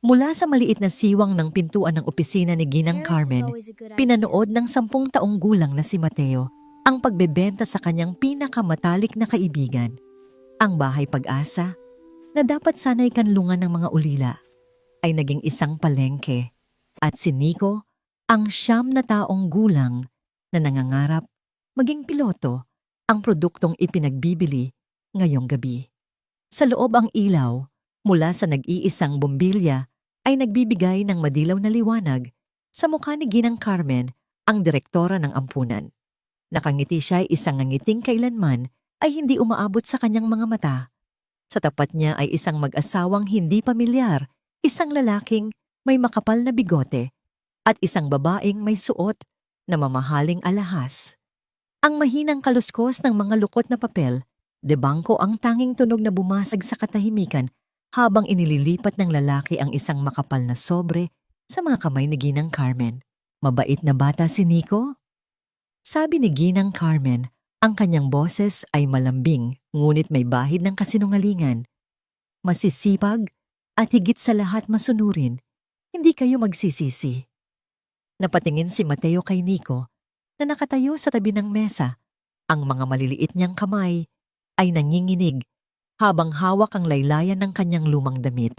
Mula sa maliit na siwang ng pintuan ng opisina ni Ginang Paris is Carmen, always a good idea. pinanood ng 10 taong gulang na si Mateo ang pagbebenta sa kanyang pinakamatalik na kaibigan, ang Bahay Pag-asa, na dapat sana'y kanlungan ng mga ulila, ay naging isang palengke, at si Nico, ang 9 na taong gulang na nangangarap maging piloto, ang produktong ipinagbibili ngayong gabi. Sa loob ang ilaw, mula sa nag-iisang bombilya, ay nagbibigay ng madilaw na liwanag sa mukha ni Ginang Carmen, ang direktora ng ampunan. Nakangiti siya, isang ngangiting kailanman ay hindi umaabot sa kanyang mga mata. Sa tapat niya ay isang mag-asawang hindi pamilyar, isang lalaking may makapal na bigote at isang babaeng may suot na mamahaling alahas. Ang mahinang kaluskos ng mga lukot na papel, debangko ang tanging tunog na bumasag sa katahimikan habang inililipat ng lalaki ang isang makapal na sobre sa mga kamay ni Ginang Carmen. Mabait na bata si Nico? Sabi ni Ginang Carmen, ang kanyang boses ay malambing ngunit may bahid ng kasinungalingan. Masisipag at higit sa lahat masunurin, hindi kayo magsisisi. Napatingin si Mateo kay Nico na nakatayo sa tabi ng mesa. Ang mga maliliit niyang kamay ay nanginginig habang hawak ang laylayan ng kanyang lumang damit.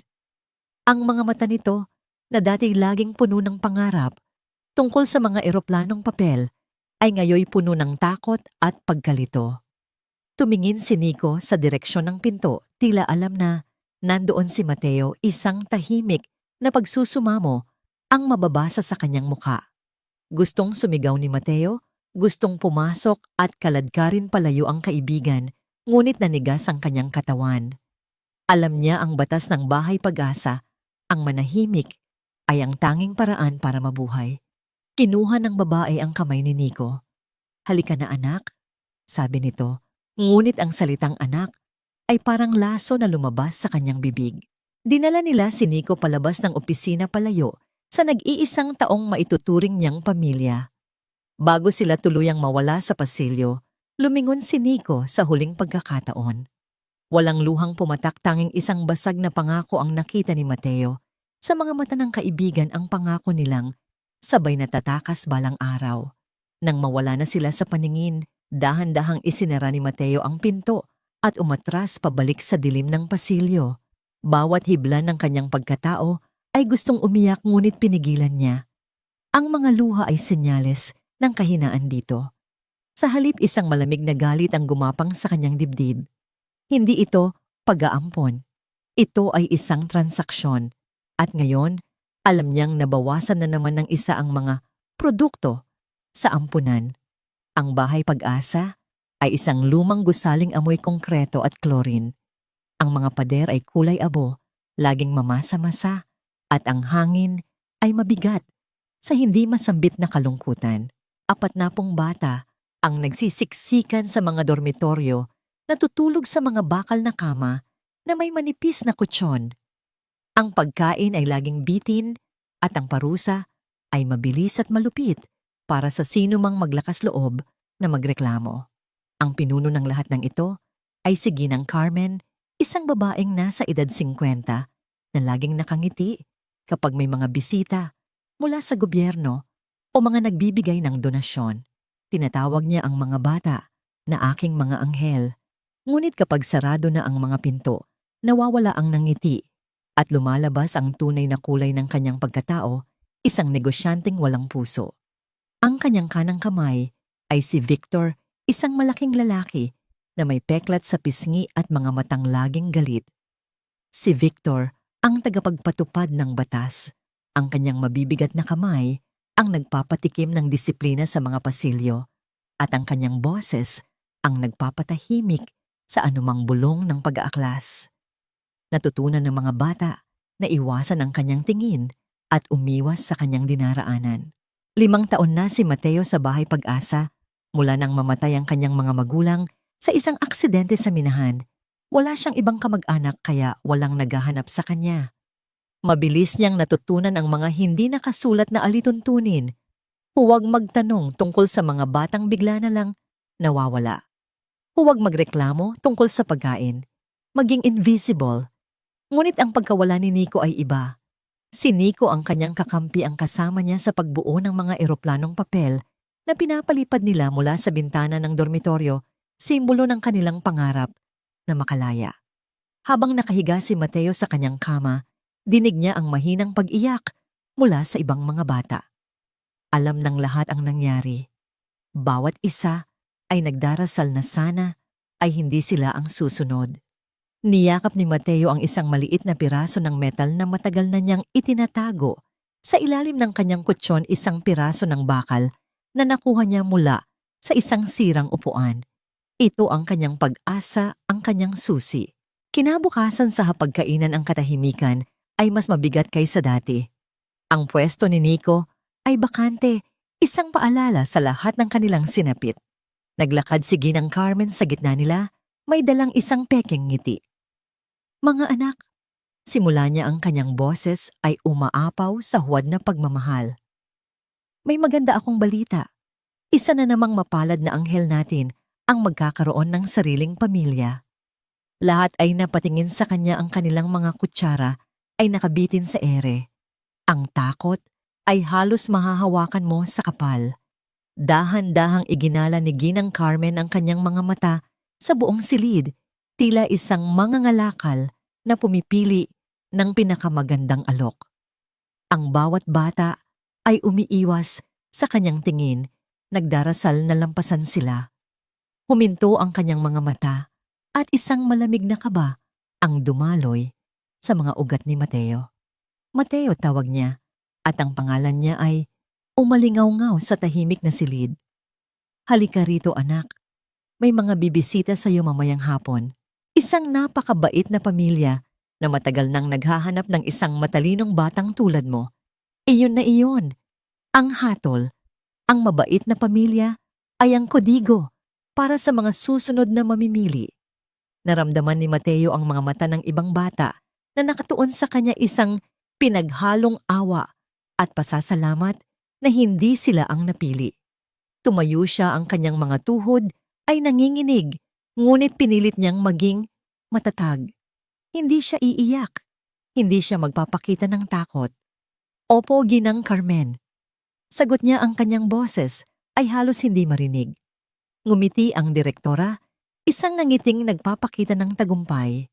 Ang mga mata nito, na dati laging puno ng pangarap tungkol sa mga eroplanong papel, ay ngayoy puno ng takot at pagkalito. Tumingin si Nico sa direksyon ng pinto, tila alam na nandoon si Mateo, isang tahimik na pagsusumamo ang mababasa sa kanyang mukha. Gustong sumigaw ni Mateo, gustong pumasok at kaladkarin palayo ang kaibigan, ngunit nanigas ang kanyang katawan. Alam niya ang batas ng Bahay Pag-asa, ang manahimik ay ang tanging paraan para mabuhay. Kinuha ng babae ang kamay ni Nico. "Halika na anak," sabi nito, ngunit ang salitang anak ay parang laso na lumabas sa kanyang bibig. Dinala nila si Nico palabas ng opisina palayo sa nag-iisang taong maituturing niyang pamilya. Bago sila tuluyang mawala sa pasilyo, lumingon si Nico sa huling pagkakataon. Walang luhang pumatak, tanging isang basag na pangako ang nakita ni Mateo. Sa mga mata ng kaibigan ang pangako nilang sabay na tatakas balang araw. Nang mawala na sila sa paningin, dahan-dahang isinara ni Mateo ang pinto at umatras pabalik sa dilim ng pasilyo. Bawat hibla ng kanyang pagkatao ay gustong umiyak ngunit pinigilan niya. Ang mga luha ay senyales ng kahinaan dito. Sa halip, isang malamig na galit ang gumapang sa kanyang dibdib. Hindi ito pag-aampon. Ito ay isang transaksyon. At ngayon, alam niyang nabawasan na naman ng isa ang mga produkto sa ampunan. Ang Bahay Pag-asa ay isang lumang gusaling amoy konkreto at chlorine. Ang mga pader ay kulay abo, laging mamasa-masa, at ang hangin ay mabigat sa hindi masambit na kalungkutan. 40 bata ang nagsisiksikan sa mga dormitoryo, natutulog sa mga bakal na kama na may manipis na kutsyon. Ang pagkain ay laging bitin at ang parusa ay mabilis at malupit para sa sino mang maglakas loob na magreklamo. Ang pinuno ng lahat ng ito ay si Ginang Carmen, isang babaeng nasa edad 50 na laging nakangiti kapag may mga bisita mula sa gobyerno o mga nagbibigay ng donasyon. Tinatawag niya ang mga bata na aking mga anghel. Ngunit kapag sarado na ang mga pinto, nawawala ang nangiti at lumalabas ang tunay na kulay ng kanyang pagkatao, isang negosyanteng walang puso. Ang kanyang kanang kamay ay si Victor, isang malaking lalaki na may peklat sa pisngi at mga matang laging galit. Si Victor ang tagapagpatupad ng batas. Ang kanyang mabibigat na kamay ang nagpapatikim ng disiplina sa mga pasilyo at ang kanyang boses ang nagpapatahimik sa anumang bulong ng pag-aaklas. Natutunan ng mga bata na iwasan ang kanyang tingin at umiwas sa kanyang dinaraanan. 5 taon na si Mateo sa Bahay Pag-asa mula nang mamatay ang kanyang mga magulang sa isang aksidente sa minahan. Wala siyang ibang kamag-anak kaya walang naghahanap sa kanya. Mabilis niyang natutunan ang mga hindi nakasulat na alituntunin. Huwag magtanong tungkol sa mga batang bigla na lang nawawala. Huwag magreklamo tungkol sa pagkain. Maging invisible. Ngunit ang pagkawala ni Nico ay iba. Si Nico ang kanyang kakampi ang kasama niya sa pagbuo ng mga eroplanong papel na pinapalipad nila mula sa bintana ng dormitoryo, simbolo ng kanilang pangarap na makalaya. Habang nakahiga si Mateo sa kanyang kama, dinig niya ang mahinang pag-iyak mula sa ibang mga bata. Alam ng lahat ang nangyari. Bawat isa ay nagdarasal na sana ay hindi sila ang susunod. Niyakap ni Mateo ang isang maliit na piraso ng metal na matagal na niyang itinatago. Sa ilalim ng kanyang kutsyon, isang piraso ng bakal na nakuha niya mula sa isang sirang upuan. Ito ang kanyang pag-asa, ang kanyang susi. Kinabukasan sa hapagkainan ang katahimikan ay mas mabigat kaysa dati. Ang pwesto ni Nico ay bakante, isang paalala sa lahat ng kanilang sinapit. Naglakad si Ginang Carmen sa gitna nila, may dalang isang pekeng ngiti. Mga anak, simula niya ang kanyang boses ay umaapaw sa huwad na pagmamahal. May maganda akong balita. Isa na namang mapalad na anghel natin ang magkakaroon ng sariling pamilya. Lahat ay napatingin sa kanya, ang kanilang mga kutsara ay nakabitin sa ere. Ang takot ay halos mahahawakan mo sa kapal. Dahan-dahang iginala ni Ginang Carmen ang kanyang mga mata sa buong silid, tila isang mangangalakal na pumipili ng pinakamagandang alok. Ang bawat bata ay umiiwas sa kanyang tingin, nagdarasal na lampasan sila. Huminto ang kanyang mga mata at isang malamig na kaba ang dumaloy sa mga ugat ni Mateo. Mateo tawag niya at ang pangalan niya ay umalingaw-ngaw sa tahimik na silid. Halika rito anak, may mga bibisita sa iyo mamayang hapon. Isang napakabait na pamilya na matagal nang naghahanap ng isang matalinong batang tulad mo. Iyon na iyon. Ang hatol, ang mabait na pamilya ay ang kodigo para sa mga susunod na mamimili. Naramdaman ni Mateo ang mga mata ng ibang bata na nakatuon sa kanya, isang pinaghalong awa at pasasalamat na hindi sila ang napili. Tumayo siya, ang kanyang mga tuhod ay nanginginig, ngunit pinilit niyang maging matatag. Hindi siya iiyak. Hindi siya magpapakita ng takot. Opo, Ginang Carmen. Sagot niya, ang kanyang boses ay halos hindi marinig. Ngumiti ang direktora, isang nangiting nagpapakita ng tagumpay.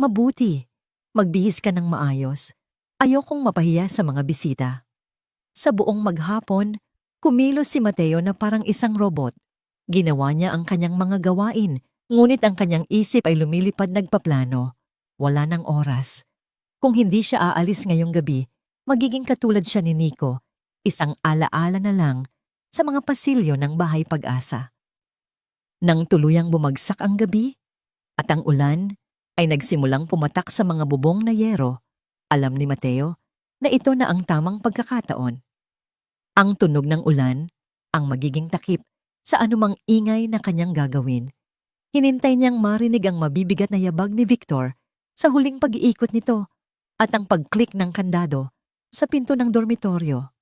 Mabuti. Magbihis ka ng maayos. Ayokong mapahiya sa mga bisita. Sa buong maghapon, kumilos si Mateo na parang isang robot. Ginawa niya ang kanyang mga gawain, ngunit ang kanyang isip ay lumilipad nagpaplano. Wala ng oras. Kung hindi siya aalis ngayong gabi, magiging katulad siya ni Nico, isang alaala na lang sa mga pasilyo ng Bahay Pag-asa. Nang tuluyang bumagsak ang gabi at ang ulan ay nagsimulang pumatak sa mga bubong na yero, alam ni Mateo na ito na ang tamang pagkakataon. Ang tunog ng ulan ang magiging takip sa anumang ingay na kanyang gagawin. Hinintay niyang marinig ang mabibigat na yabag ni Victor sa huling pag-iikot nito at ang pag-click ng kandado sa pinto ng dormitoryo.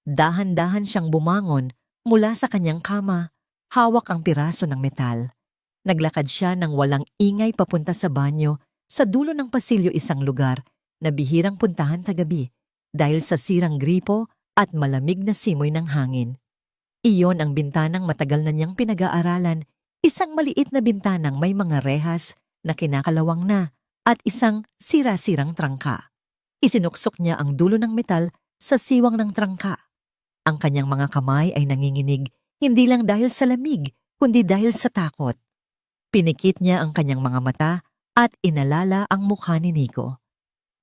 Dahan-dahan siyang bumangon mula sa kanyang kama, hawak ang piraso ng metal. Naglakad siya ng walang ingay papunta sa banyo sa dulo ng pasilyo, isang lugar na bihirang puntahan sa gabi dahil sa sirang gripo at malamig na simoy ng hangin. Iyon ang bintanang matagal na niyang pinag-aaralan, isang maliit na bintanang may mga rehas na kinakalawang na at isang sira-sirang trangka. Isinuksok niya ang dulo ng metal sa siwang ng trangka. Ang kanyang mga kamay ay nanginginig, hindi lang dahil sa lamig, kundi dahil sa takot. Pinikit niya ang kanyang mga mata at inalala ang mukha ni Nico.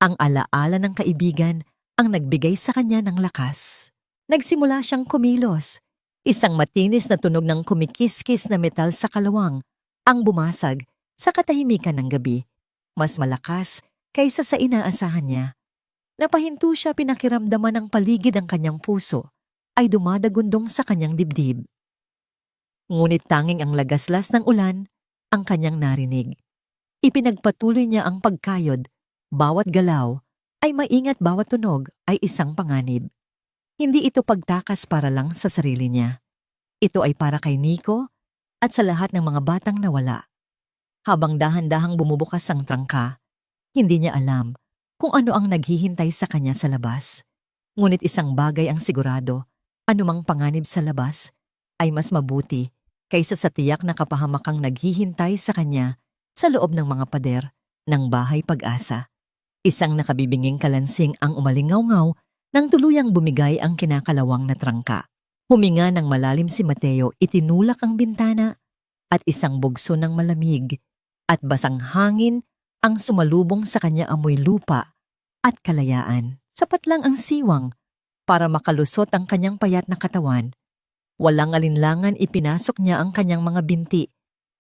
Ang alaala ng kaibigan ang nagbigay sa kanya ng lakas. Nagsimula siyang kumilos. Isang matinis na tunog ng kumikiskis na metal sa kalawang ang bumasag sa katahimikan ng gabi. Mas malakas kaysa sa inaasahan niya. Napahinto siya, pinakiramdaman ng paligid, ang kanyang puso ay dumadagundong sa kanyang dibdib. Ngunit tanging ang lagaslas ng ulan ang kanyang narinig. Ipinagpatuloy niya ang pagkayod. Bawat galaw ay maingat, bawat tunog ay isang panganib. Hindi ito pagtakas para lang sa sarili niya. Ito ay para kay Nico at sa lahat ng mga batang nawala. Habang dahan-dahang bumubukas ang trangka, hindi niya alam kung ano ang naghihintay sa kanya sa labas. Ngunit isang bagay ang sigurado, anumang panganib sa labas ay mas mabuti kaysa sa tiyak na kapahamakang naghihintay sa kanya sa loob ng mga pader ng bahay pag-asa. Isang nakabibinging kalansing ang umalingaw-ngaw nang tuluyang bumigay ang kinakalawang na trangka. Huminga ng malalim si Mateo, itinulak ang bintana at isang bugso ng malamig at basang hangin ang sumalubong sa kanya amoy lupa at kalayaan. Sapat lang ang siwang para makalusot ang kanyang payat na katawan. Walang alinlangan ipinasok niya ang kanyang mga binti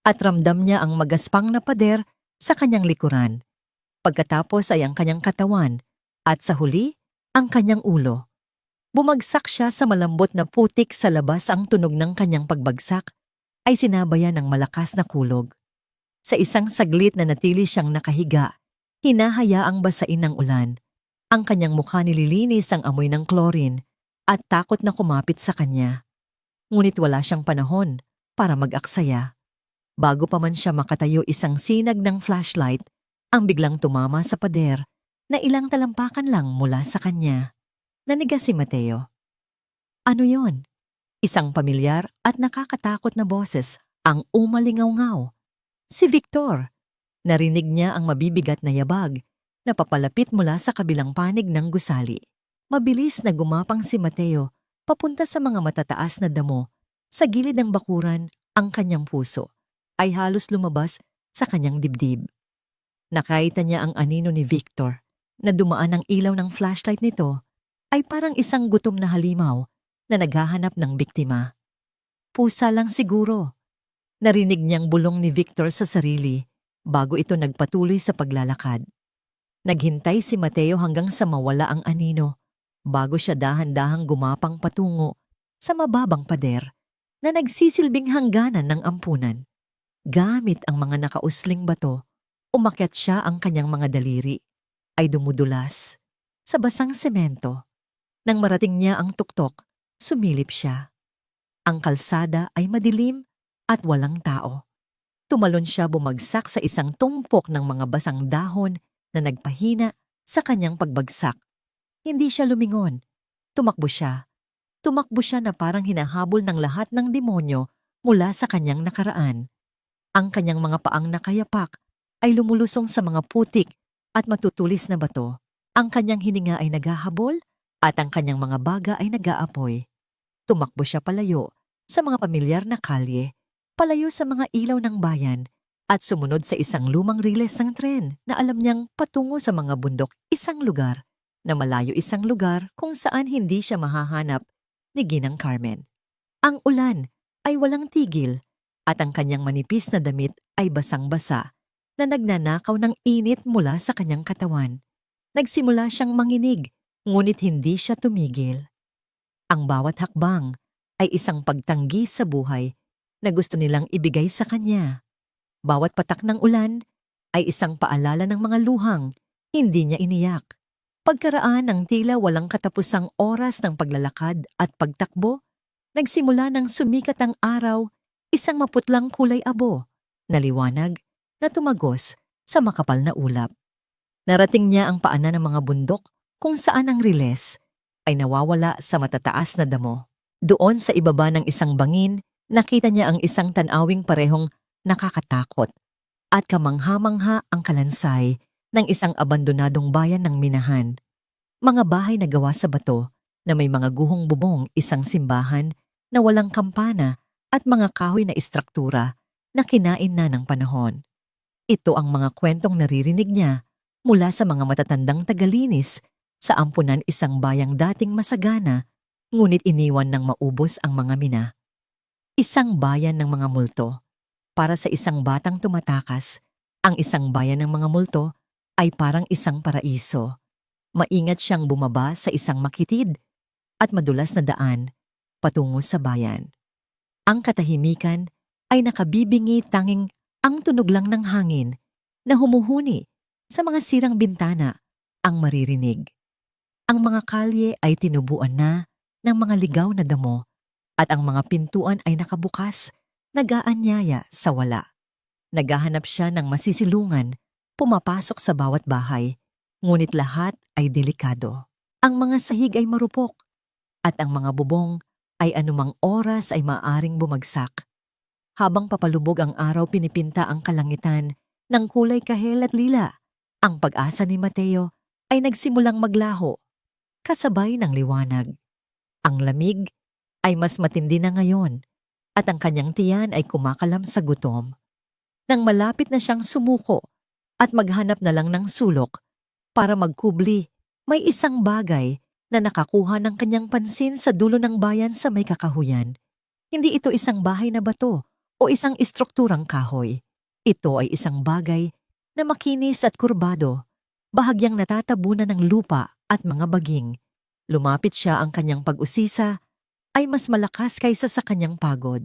at ramdam niya ang magaspang na pader sa kanyang likuran. Pagkatapos ay ang kanyang katawan at sa huli, ang kanyang ulo. Bumagsak siya sa malambot na putik sa labas. Ang tunog ng kanyang pagbagsak ay sinabayan ng malakas na kulog. Sa isang saglit na natili siyang nakahiga, hinahayaang basain ng ulan. Ang kanyang mukha nililinis ang amoy ng chlorine at takot na kumapit sa kanya. Ngunit wala siyang panahon para mag-aksaya. Bago pa man siya makatayo, isang sinag ng flashlight ang biglang tumama sa pader na ilang talampakan lang mula sa kanya. Nanigas si Mateo. Ano yon? Isang pamilyar at nakakatakot na boses ang umalingaw-ngaw. Si Victor. Narinig niya ang mabibigat na yabag na papalapit mula sa kabilang panig ng gusali. Mabilis na gumapang si Mateo papunta sa mga matataas na damo. Sa gilid ng bakuran, ang kanyang puso ay halos lumabas sa kanyang dibdib. Nakita niya ang anino ni Victor na dumaan ang ilaw ng flashlight nito ay parang isang gutom na halimaw na naghahanap ng biktima. Pusa lang siguro. Narinig niyang bulong ni Victor sa sarili bago ito nagpatuloy sa paglalakad. Naghintay si Mateo hanggang sa mawala ang anino bago siya dahan-dahang gumapang patungo sa mababang pader na nagsisilbing hangganan ng ampunan. Gamit ang mga nakausling bato, umakyat siya. Ang kanyang mga daliri ay dumudulas sa basang semento. Nang marating niya ang tuktok, sumilip siya. Ang kalsada ay madilim at walang tao. Tumalon siya, bumagsak sa isang tumpok ng mga basang dahon na nagpahina sa kanyang pagbagsak. Hindi siya lumingon. Tumakbo siya. Tumakbo siya na parang hinahabol ng lahat ng demonyo mula sa kanyang nakaraan. Ang kanyang mga paang nakayapak ay lumulusong sa mga putik at matutulis na bato. Ang kanyang hininga ay naghahabol at ang kanyang mga baga ay nag-aapoy. Tumakbo siya palayo sa mga pamilyar na kalye, palayo sa mga ilaw ng bayan, at sumunod sa isang lumang riles ng tren na alam niyang patungo sa mga bundok, isang lugar na malayo, isang lugar kung saan hindi siya mahahanap ni Ginang Carmen. Ang ulan ay walang tigil at ang kanyang manipis na damit ay basang-basa na nagnanakaw ng init mula sa kanyang katawan. Nagsimula siyang manginig, ngunit hindi siya tumigil. Ang bawat hakbang ay isang pagtanggi sa buhay na gusto nilang ibigay sa kanya. Bawat patak ng ulan ay isang paalala ng mga luhang hindi niya iniyak. Pagkaraan ng tila walang katapusang oras ng paglalakad at pagtakbo, nagsimula ng sumikat ang araw, isang maputlang kulay abo, na liwanag na tumagos sa makapal na ulap. Narating niya ang paanan ng mga bundok kung saan ang riles ay nawawala sa matataas na damo. Doon sa ibaba ng isang bangin, nakita niya ang isang tanawing parehong nakakatakot at kamangha-mangha ang kalansay ng isang abandonadong bayan ng minahan. Mga bahay na gawa sa bato na may mga guhong bubong, isang simbahan na walang kampana at mga kahoy na istruktura na kinain na ng panahon. Ito ang mga kwentong naririnig niya mula sa mga matatandang tagalinis sa ampunan, isang bayang dating masagana, ngunit iniwan ng maubos ang mga mina. Isang bayan ng mga multo. Para sa isang batang tumatakas, ang isang bayan ng mga multo ay parang isang paraiso. Maingat siyang bumaba sa isang makitid at madulas na daan patungo sa bayan. Ang katahimikan ay nakabibingi, tanging ang tunog lang ng hangin na humuhuni sa mga sirang bintana ang maririnig. Ang mga kalye ay tinubuan na ng mga ligaw na damo at ang mga pintuan ay nakabukas, nag-aanyaya sa wala. Naghahanap siya ng masisilungan, pumapasok sa bawat bahay, Ngunit lahat ay delikado. Ang mga sahig ay marupok at ang mga bubong ay anumang oras ay maaring bumagsak. Habang papalubog ang araw, pinipinta ang kalangitan ng kulay kahel at lila. Ang pag-asa ni Mateo ay nagsimulang maglaho, kasabay ng liwanag. Ang lamig ay mas matindi na ngayon at ang kanyang tiyan ay kumakalam sa gutom. Nang malapit na siyang sumuko at maghanap na lang ng sulok para magkubli, may isang bagay na nakakuha ng kanyang pansin sa dulo ng bayan sa may kakahuyan. Hindi ito isang bahay na bato o isang istrukturang kahoy. Ito ay isang bagay na makinis at kurbado, bahagyang natatabunan ng lupa at mga baging. Lumapit siya, ang kanyang pag-usisa ay mas malakas kaysa sa kanyang pagod.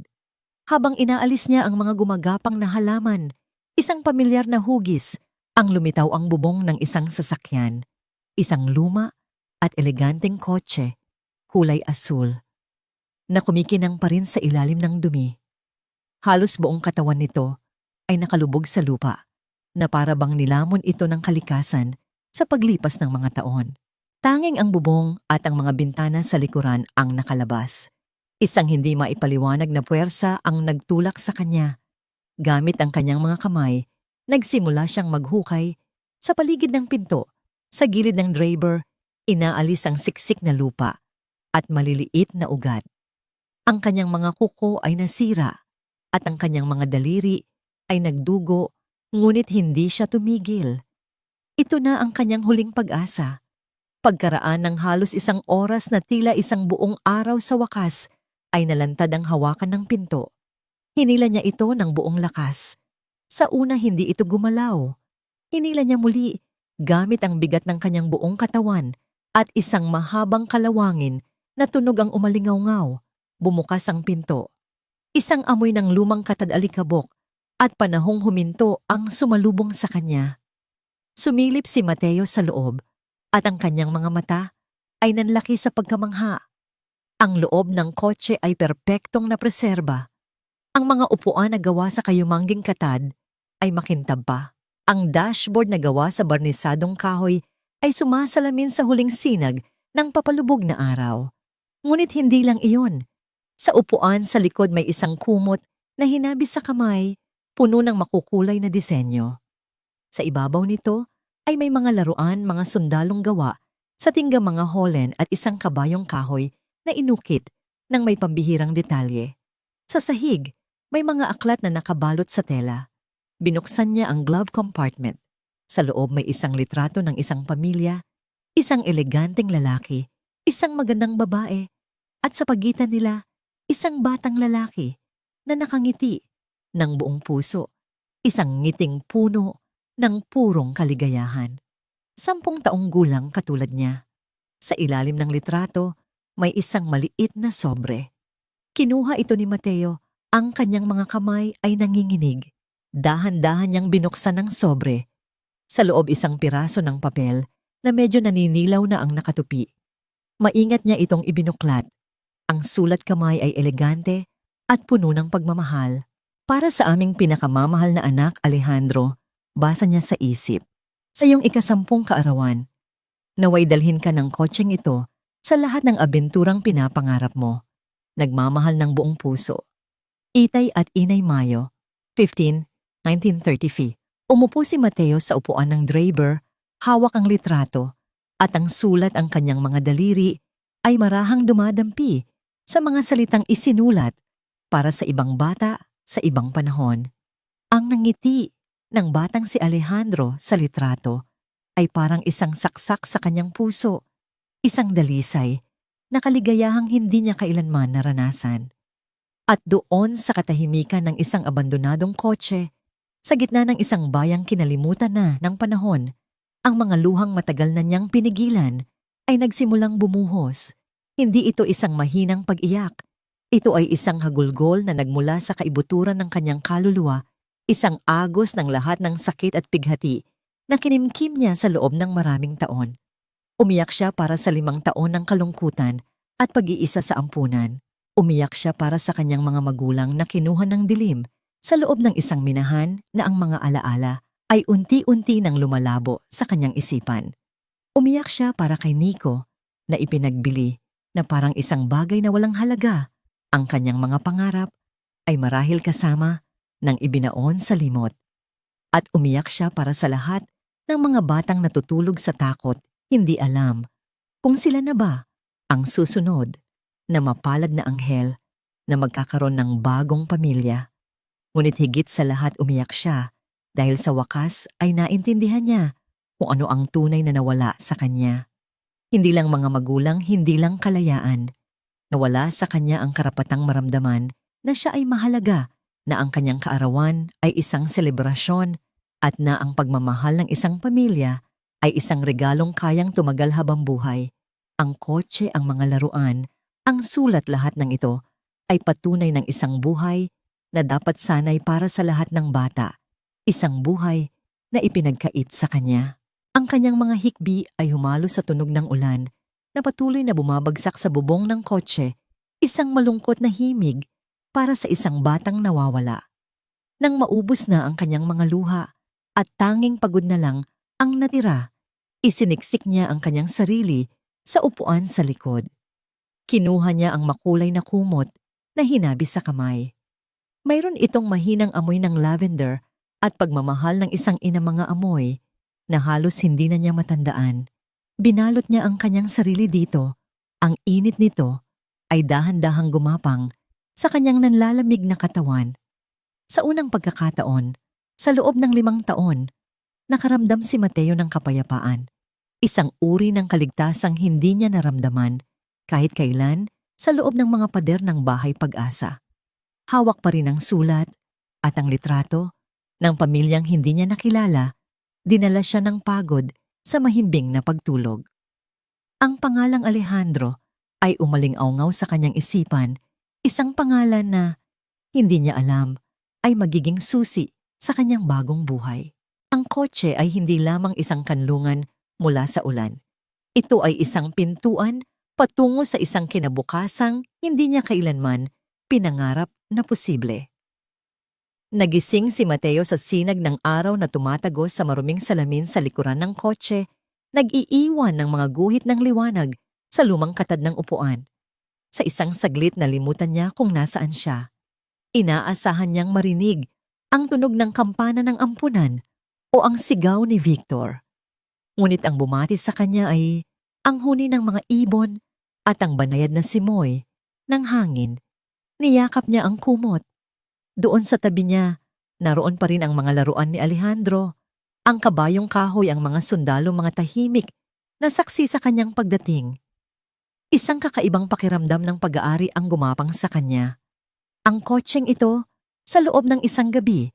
Habang inaalis niya ang mga gumagapang na halaman, isang pamilyar na hugis ang lumitaw ang bubong ng isang sasakyan. Isang luma at eleganteng kotse, kulay asul, na kumikinang pa rin sa ilalim ng dumi. Halos buong katawan nito ay nakalubog sa lupa, na para bang nilamon ito ng kalikasan sa paglipas ng mga taon. Tanging ang bubong at ang mga bintana sa likuran ang nakalabas. Isang hindi maipaliwanag na puwersa ang nagtulak sa kanya. Gamit ang kanyang mga kamay, nagsimula siyang maghukay sa paligid ng pinto. Sa gilid ng draper, inaalis ang siksik na lupa at maliliit na ugat. Ang kanyang mga kuko ay nasira at ang kanyang mga daliri ay nagdugo, ngunit hindi siya tumigil. Ito na ang kanyang huling pag-asa. Pagkaraan ng halos isang oras na tila isang buong araw, sa wakas ay nalantad ang hawakan ng pinto. Hinila niya ito ng buong lakas. Sa una hindi ito gumalaw. Hinila niya muli gamit ang bigat ng kanyang buong katawan at isang mahabang kalawangin na tunog ang umalingaw-ngaw. Bumukas ang pinto. Isang amoy ng lumang katad-alikabok at panahong huminto ang sumalubong sa kanya. Sumilip si Mateo sa loob at ang kanyang mga mata ay nanlaki sa pagkamangha. Ang loob ng kotse ay perpektong napreserba. Ang mga upuan na gawa sa kayumangging katad ay makintab pa. Ang dashboard na gawa sa barnisadong kahoy ay sumasalamin sa huling sinag ng papalubog na araw. Ngunit hindi lang iyon. Sa upuan sa likod may isang kumot na hinabis sa kamay, puno ng makukulay na disenyo. Sa ibabaw nito ay may mga laruan, mga sundalong gawa sa tinggang mga holen at isang kabayong kahoy na inukit ng may pambihirang detalye. Sa sahig, may mga aklat na nakabalot sa tela. Binuksan niya ang glove compartment. Sa loob may isang litrato ng isang pamilya, isang eleganteng lalaki, isang magandang babae, at sa pagitan nila, isang batang lalaki na nakangiti ng buong puso, isang ngiting puno ng purong kaligayahan. 10 taong gulang katulad niya. Sa ilalim ng litrato, may isang maliit na sobre. Kinuha ito ni Mateo, ang kanyang mga kamay ay nanginginig. Dahan-dahan niyang binuksan ng sobre. Sa loob isang piraso ng papel na medyo naninilaw na ang nakatupi. Maingat niya itong ibinuklat. Ang sulat kamay ay elegante at puno ng pagmamahal. Para sa aming pinakamamahal na anak, Alejandro, basa niya sa isip. Sa iyong ika-10 kaarawan, naway dalhin ka ng kotseng ito sa lahat ng abenturang pinapangarap mo. Nagmamahal ng buong puso. Itay at Inay Mayo, 15, 1930. Umupo si Mateo sa upuan ng draper, hawak ang litrato, at ang sulat ang kanyang mga daliri ay marahang dumadampi sa mga salitang isinulat para sa ibang bata sa ibang panahon. Ang nangiti ng batang si Alejandro sa litrato ay parang isang saksak sa kanyang puso, isang dalisay na kaligayahang hindi niya kailanman naranasan. At doon sa katahimikan ng isang abandonadong kotse, sa gitna ng isang bayang kinalimutan na ng panahon, ang mga luhang matagal na niyang pinigilan ay nagsimulang bumuhos. Hindi ito isang mahinang pag-iyak. Ito ay isang hagulgol na nagmula sa kaibuturan ng kanyang kaluluwa, isang agos ng lahat ng sakit at pighati na kinimkim niya sa loob ng maraming taon. Umiyak siya para sa 5 taon ng kalungkutan at pag-iisa sa ampunan. Umiyak siya para sa kanyang mga magulang na kinuha ng dilim sa loob ng isang minahan na ang mga alaala ay unti-unti nang lumalabo sa kanyang isipan. Umiyak siya para kay Nico na ipinagbili na parang isang bagay na walang halaga. Ang kanyang mga pangarap ay marahil kasama ng ibinaon sa limot. At umiyak siya para sa lahat ng mga batang natutulog sa takot, hindi alam kung sila na ba ang susunod na mapalad na anghel na magkakaroon ng bagong pamilya. Ngunit higit sa lahat umiyak siya dahil sa wakas ay naintindihan niya kung ano ang tunay na nawala sa kanya. Hindi lang mga magulang, hindi lang kalayaan. Nawala sa kanya ang karapatang maramdaman na siya ay mahalaga, na ang kanyang kaarawan ay isang selebrasyon at na ang pagmamahal ng isang pamilya ay isang regalong kayang tumagal habang buhay. Ang kotse, ang mga laruan, ang sulat, lahat ng ito ay patunay ng isang buhay na dapat sanay para sa lahat ng bata. Isang buhay na ipinagkait sa kanya. Ang kanyang mga hikbi ay humalo sa tunog ng ulan na patuloy na bumabagsak sa bubong ng kotse, isang malungkot na himig para sa isang batang nawawala. Nang maubos na ang kanyang mga luha at tanging pagod na lang ang natira, isiniksik niya ang kanyang sarili sa upuan sa likod. Kinuha niya ang makulay na kumot na hinabi sa kamay. Mayroon itong mahinang amoy ng lavender at pagmamahal ng isang ina, mga amoy na halos hindi na niya matandaan. Binalot niya ang kanyang sarili dito. Ang init nito ay dahan-dahang gumapang sa kanyang nanlalamig na katawan. Sa unang pagkakataon, sa loob ng 5 taon, nakaramdam si Mateo ng kapayapaan. Isang uri ng kaligtasang hindi niya naramdaman kahit kailan sa loob ng mga pader ng Bahay Pag-asa. Hawak pa rin ang sulat at ang litrato ng pamilyang hindi niya nakilala. Dinala siya ng pagod sa mahimbing na pagtulog. Ang pangalang Alejandro ay umaling-aungaw sa kanyang isipan, isang pangalan na hindi niya alam ay magiging susi sa kanyang bagong buhay. Ang kotse ay hindi lamang isang kanlungan mula sa ulan. Ito ay isang pintuan patungo sa isang kinabukasang hindi niya kailanman pinangarap na posible. Nagising si Mateo sa sinag ng araw na tumatagos sa maruming salamin sa likuran ng kotse, nag-iiwan ng mga guhit ng liwanag sa lumang katad ng upuan. Sa isang saglit nalimutan niya kung nasaan siya. Inaasahan niyang marinig ang tunog ng kampana ng ampunan o ang sigaw ni Victor. Ngunit ang bumati sa kanya ay ang huni ng mga ibon at ang banayad na simoy ng hangin. Niyakap niya ang kumot. Doon sa tabi niya, naroon pa rin ang mga laruan ni Alejandro, ang kabayong kahoy, ang mga sundalo, mga tahimik na saksi sa kanyang pagdating. Isang kakaibang pakiramdam ng pag-aari ang gumapang sa kanya. Ang kotseng ito, sa loob ng isang gabi,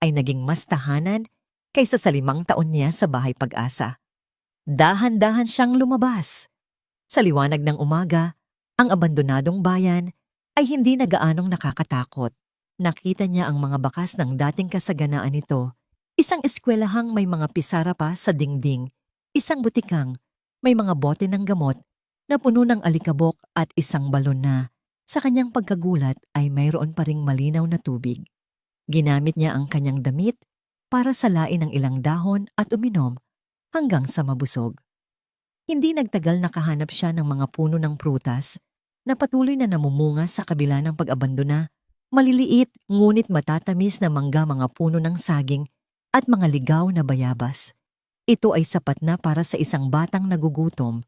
ay naging mas tahanan kaysa sa 5 taon niya sa Bahay Pag-asa. Dahan-dahan siyang lumabas. Sa liwanag ng umaga, ang abandonadong bayan ay hindi na gaanong nakakatakot. Nakita niya ang mga bakas ng dating kasaganaan nito. Isang eskwelahang may mga pisara pa sa dingding. Isang butikang may mga bote ng gamot na puno ng alikabok at isang balon na, sa kanyang pagkagulat, ay mayroon pa ring malinaw na tubig. Ginamit niya ang kanyang damit para salain ng ilang dahon at uminom hanggang sa mabusog. Hindi nagtagal nakahanap siya ng mga puno ng prutas na patuloy na namumunga sa kabila ng pag-abandona. Maliliit ngunit matatamis na mangga, mga puno ng saging at mga ligaw na bayabas. Ito ay sapat na para sa isang batang nagugutom.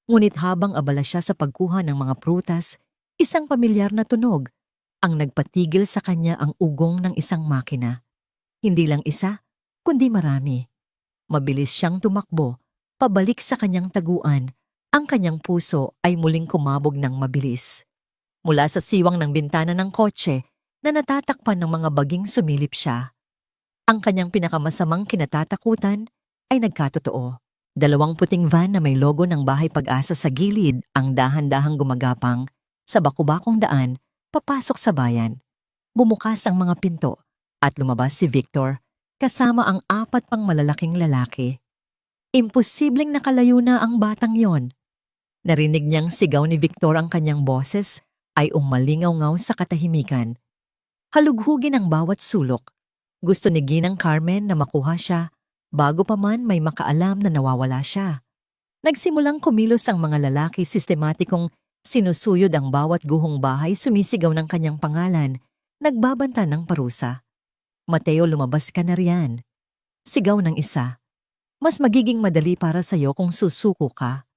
Ngunit habang abala siya sa pagkuha ng mga prutas, isang pamilyar na tunog ang nagpatigil sa kanya, ang ugong ng isang makina. Hindi lang isa, kundi marami. Mabilis siyang tumakbo, pabalik sa kanyang taguan. Ang kanyang puso ay muling kumabog ng mabilis. Mula sa siwang ng bintana ng kotse na natatakpan ng mga baging sumilip siya. Ang kanyang pinakamasamang kinatatakutan ay nagkatotoo. 2 puting van na may logo ng Bahay Pag-asa sa gilid ang dahan-dahang gumagapang sa bakubakong daan papasok sa bayan. Bumukas ang mga pinto at lumabas si Victor kasama ang 4 pang malalaking lalaki. Imposibleng nakalayo na ang batang yon. Narinig niyang sigaw ni Victor, ang kanyang boses ay umalingaw-ngaw sa katahimikan. Halughugin ang bawat sulok. Gusto ni Ginang Carmen na makuha siya bago pa man may makaalam na nawawala siya. Nagsimulang kumilos ang mga lalaki, sistematikong sinusuyod ang bawat guhong bahay, sumisigaw ng kanyang pangalan, nagbabanta ng parusa. Mateo, lumabas ka na riyan. Sigaw ng isa. Mas magiging madali para sa'yo kung susuko ka.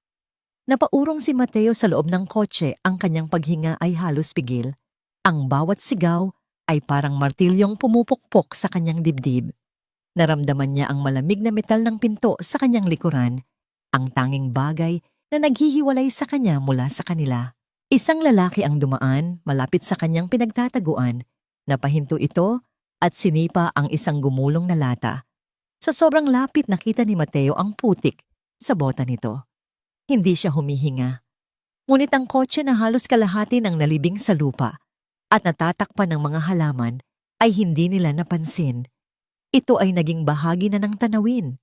Napaurong si Mateo sa loob ng kotse, ang kanyang paghinga ay halos pigil. Ang bawat sigaw ay parang martilyong pumupukpok sa kanyang dibdib. Naramdaman niya ang malamig na metal ng pinto sa kanyang likuran, ang tanging bagay na naghihiwalay sa kanya mula sa kanila. Isang lalaki ang dumaan malapit sa kanyang pinagtataguan. Napahinto ito at sinipa ang isang gumulong na lata. Sa sobrang lapit nakita ni Mateo ang putik sa bota nito. Hindi siya humihinga. Ngunit ang kotse na halos kalahati ng nalibing sa lupa at natatakpan ng mga halaman ay hindi nila napansin. Ito ay naging bahagi na ng tanawin.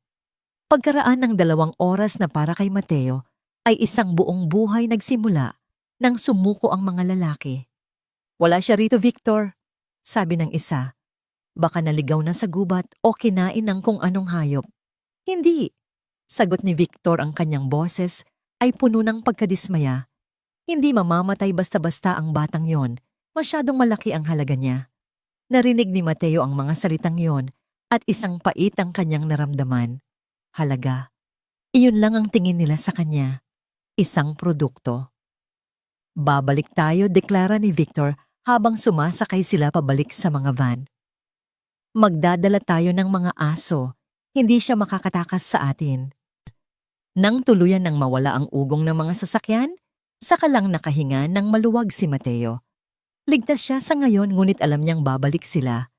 Pagkaraan ng 2 oras na para kay Mateo, ay isang buong buhay nagsimula nang sumuko ang mga lalaki. Wala siya rito, Victor, sabi ng isa. Baka naligaw na sa gubat o kinain ng kung anong hayop. Hindi, sagot ni Victor, ang kanyang boses ay puno ng pagkadismaya. Hindi mamamatay basta-basta ang batang yon, masyadong malaki ang halaga niya. Narinig ni Mateo ang mga salitang yon at isang pait ang kanyang naramdaman. Halaga. Iyon lang ang tingin nila sa kanya. Isang produkto. Babalik tayo, deklara ni Victor habang sumasakay sila pabalik sa mga van. Magdadala tayo ng mga aso. Hindi siya makakatakas sa atin. Nang tuluyan nang mawala ang ugong ng mga sasakyan, saka lang nakahinga ng maluwag si Mateo. Ligtas siya sa ngayon, ngunit alam niyang babalik sila.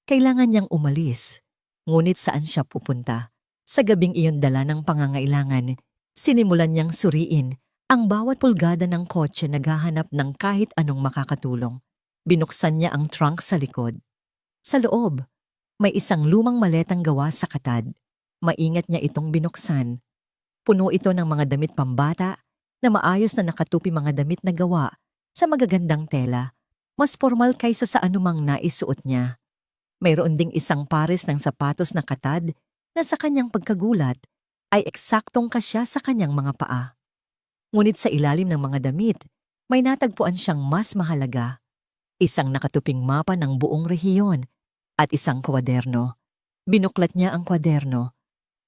Kailangan niyang umalis. Ngunit saan siya pupunta? Sa gabing iyon, dala ng pangangailangan, sinimulan niyang suriin ang bawat pulgada ng kotse, naghahanap ng kahit anong makakatulong. Binuksan niya ang trunk sa likod. Sa loob, may isang lumang maletang gawa sa katad. Maingat niya itong binuksan. Puno ito ng mga damit pambata na maayos na nakatupi, mga damit na gawa sa magagandang tela. Mas formal kaysa sa anumang naisuot niya. Mayroon ding isang pares ng sapatos na katad na sa kanyang pagkagulat ay eksaktong kasya sa kanyang mga paa. Ngunit sa ilalim ng mga damit, may natagpuan siyang mas mahalaga. Isang nakatuping mapa ng buong rehiyon at isang kwaderno. Binuklat niya ang kwaderno.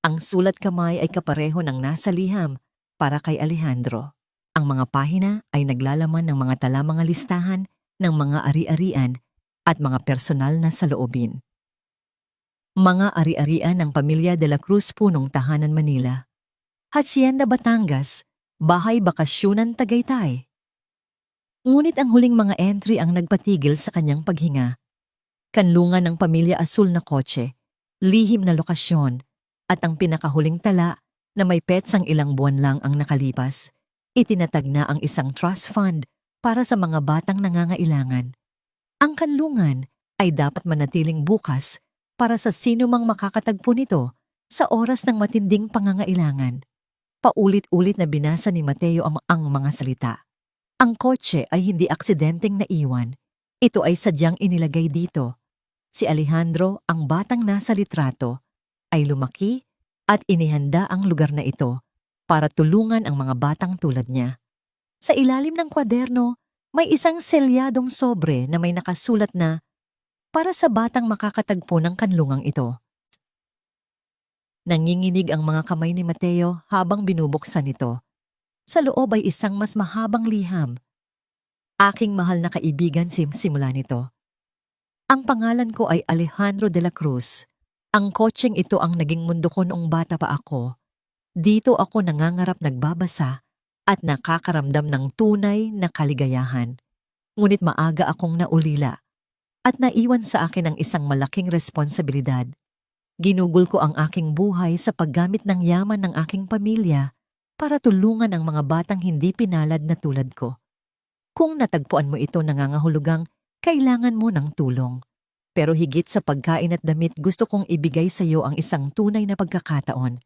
Ang sulat kamay ay kapareho ng nasa liham para kay Alejandro. Ang mga pahina ay naglalaman ng mga tala, mga listahan ng mga ari-arian at mga personal na saloobin. Mga ari-arian ng pamilya de la Cruz, punong tahanan Manila. Hacienda Batangas, bahay bakasyonan Tagaytay. Ngunit ang huling mga entry ang nagpatigil sa kanyang paghinga. Kanlungan ng pamilya Azul na kotse, lihim na lokasyon, at ang pinakahuling tala na may petsang ilang buwan lang ang nakalipas. Itinatag na ang isang trust fund para sa mga batang nangangailangan. Ang kanlungan ay dapat manatiling bukas para sa sino mang makakatagpo nito sa oras ng matinding pangangailangan. Paulit-ulit na binasa ni Mateo ang mga salita. Ang kotse ay hindi aksidenteng naiwan. Ito ay sadyang inilagay dito. Si Alejandro, ang batang nasa litrato, ay lumaki at inihanda ang lugar na ito para tulungan ang mga batang tulad niya. Sa ilalim ng kwaderno, may isang selyadong sobre na may nakasulat na para sa batang makakatagpo ng kanlungang ito. Nanginginig ang mga kamay ni Mateo habang binubuksan ito. Sa loob ay isang mas mahabang liham. Aking mahal na kaibigan, simula nito. Ang pangalan ko ay Alejandro de la Cruz. Ang kotseng ito ang naging mundo ko noong bata pa ako. Dito ako nangangarap, nagbabasa, at nakakaramdam ng tunay na kaligayahan. Ngunit maaga akong naulila at naiwan sa akin ang isang malaking responsibilidad. Ginugol ko ang aking buhay sa paggamit ng yaman ng aking pamilya para tulungan ang mga batang hindi pinalad na tulad ko. Kung natagpuan mo ito, nangangahulugang kailangan mo ng tulong. Pero higit sa pagkain at damit, gusto kong ibigay sa iyo ang isang tunay na pagkakataon.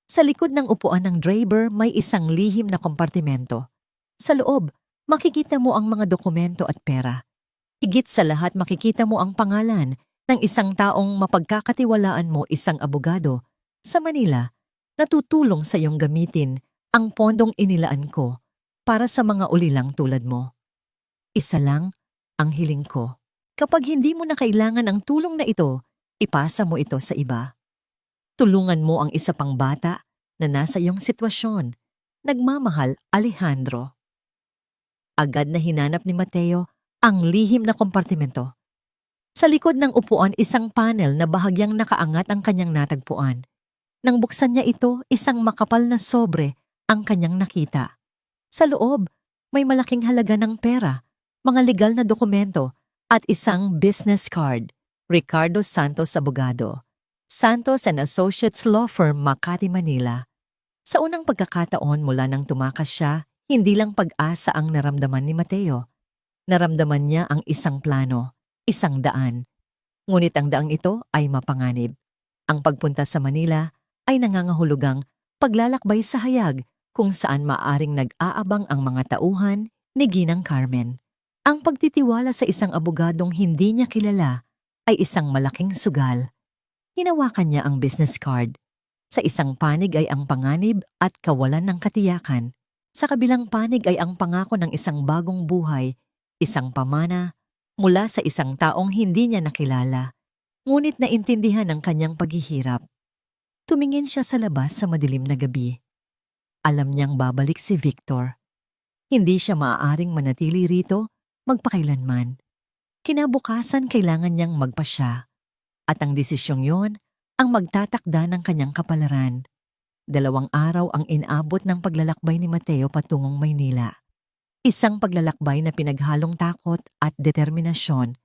Sa likod ng upuan ng driver may isang lihim na kompartimento. Sa loob, makikita mo ang mga dokumento at pera. Higit sa lahat, makikita mo ang pangalan ng isang taong mapagkakatiwalaan mo, isang abogado sa Manila na tutulong sa iyong gamitin ang pondong inilaan ko para sa mga ulilang tulad mo. Isa lang ang hiling ko. Kapag hindi mo na kailangan ang tulong na ito, ipasa mo ito sa iba. Tulungan mo ang isa pang bata na nasa iyong sitwasyon. Nagmamahal, Alejandro. Agad na hinanap ni Mateo ang lihim na kompartimento. Sa likod ng upuan, isang panel na bahagyang nakaangat ang kanyang natagpuan. Nang buksan niya ito, isang makapal na sobre ang kanyang nakita. Sa loob, may malaking halaga ng pera, mga legal na dokumento, at isang business card. Ricardo Santos Abogado, Santos and Associates Law Firm, Makati, Manila. Sa unang pagkakataon mula nang tumakas siya, hindi lang pag-asa ang naramdaman ni Mateo. Naramdaman niya ang isang plano, isang daan. Ngunit ang daang ito ay mapanganib. Ang pagpunta sa Manila ay nangangahulugang paglalakbay sa hayag kung saan maaring nag-aabang ang mga tauhan ni Ginang Carmen. Ang pagtitiwala sa isang abogadong hindi niya kilala ay isang malaking sugal. Hinawakan niya ang business card. Sa isang panig ay ang panganib at kawalan ng katiyakan. Sa kabilang panig ay ang pangako ng isang bagong buhay, isang pamana, mula sa isang taong hindi niya nakilala. Ngunit naintindihan ang kanyang paghihirap. Tumingin siya sa labas sa madilim na gabi. Alam niyang babalik si Victor. Hindi siya maaaring manatili rito magpakailanman. Kinabukasan kailangan niyang magpasya. At ang desisyong yon ang magtatakda ng kanyang kapalaran. 2 araw ang inabot ng paglalakbay ni Mateo patungong Maynila. Isang paglalakbay na pinaghalong takot at determinasyon.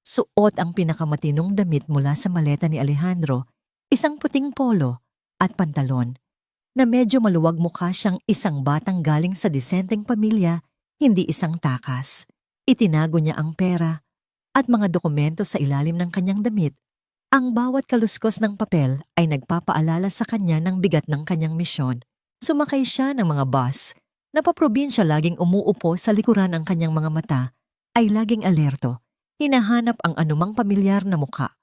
Suot ang pinakamatinong damit mula sa maleta ni Alejandro, isang puting polo at pantalon, na medyo maluwag mukha siyang isang batang galing sa disenteng pamilya, hindi isang takas. Itinago niya ang pera at mga dokumento sa ilalim ng kanyang damit. Ang bawat kaluskos ng papel ay nagpapaalala sa kanya ng bigat ng kanyang misyon. Sumakay siya ng mga bus na paprobinsya, laging umuupo sa likuran ang kanyang mga mata, ay laging alerto, hinahanap ang anumang pamilyar na mukha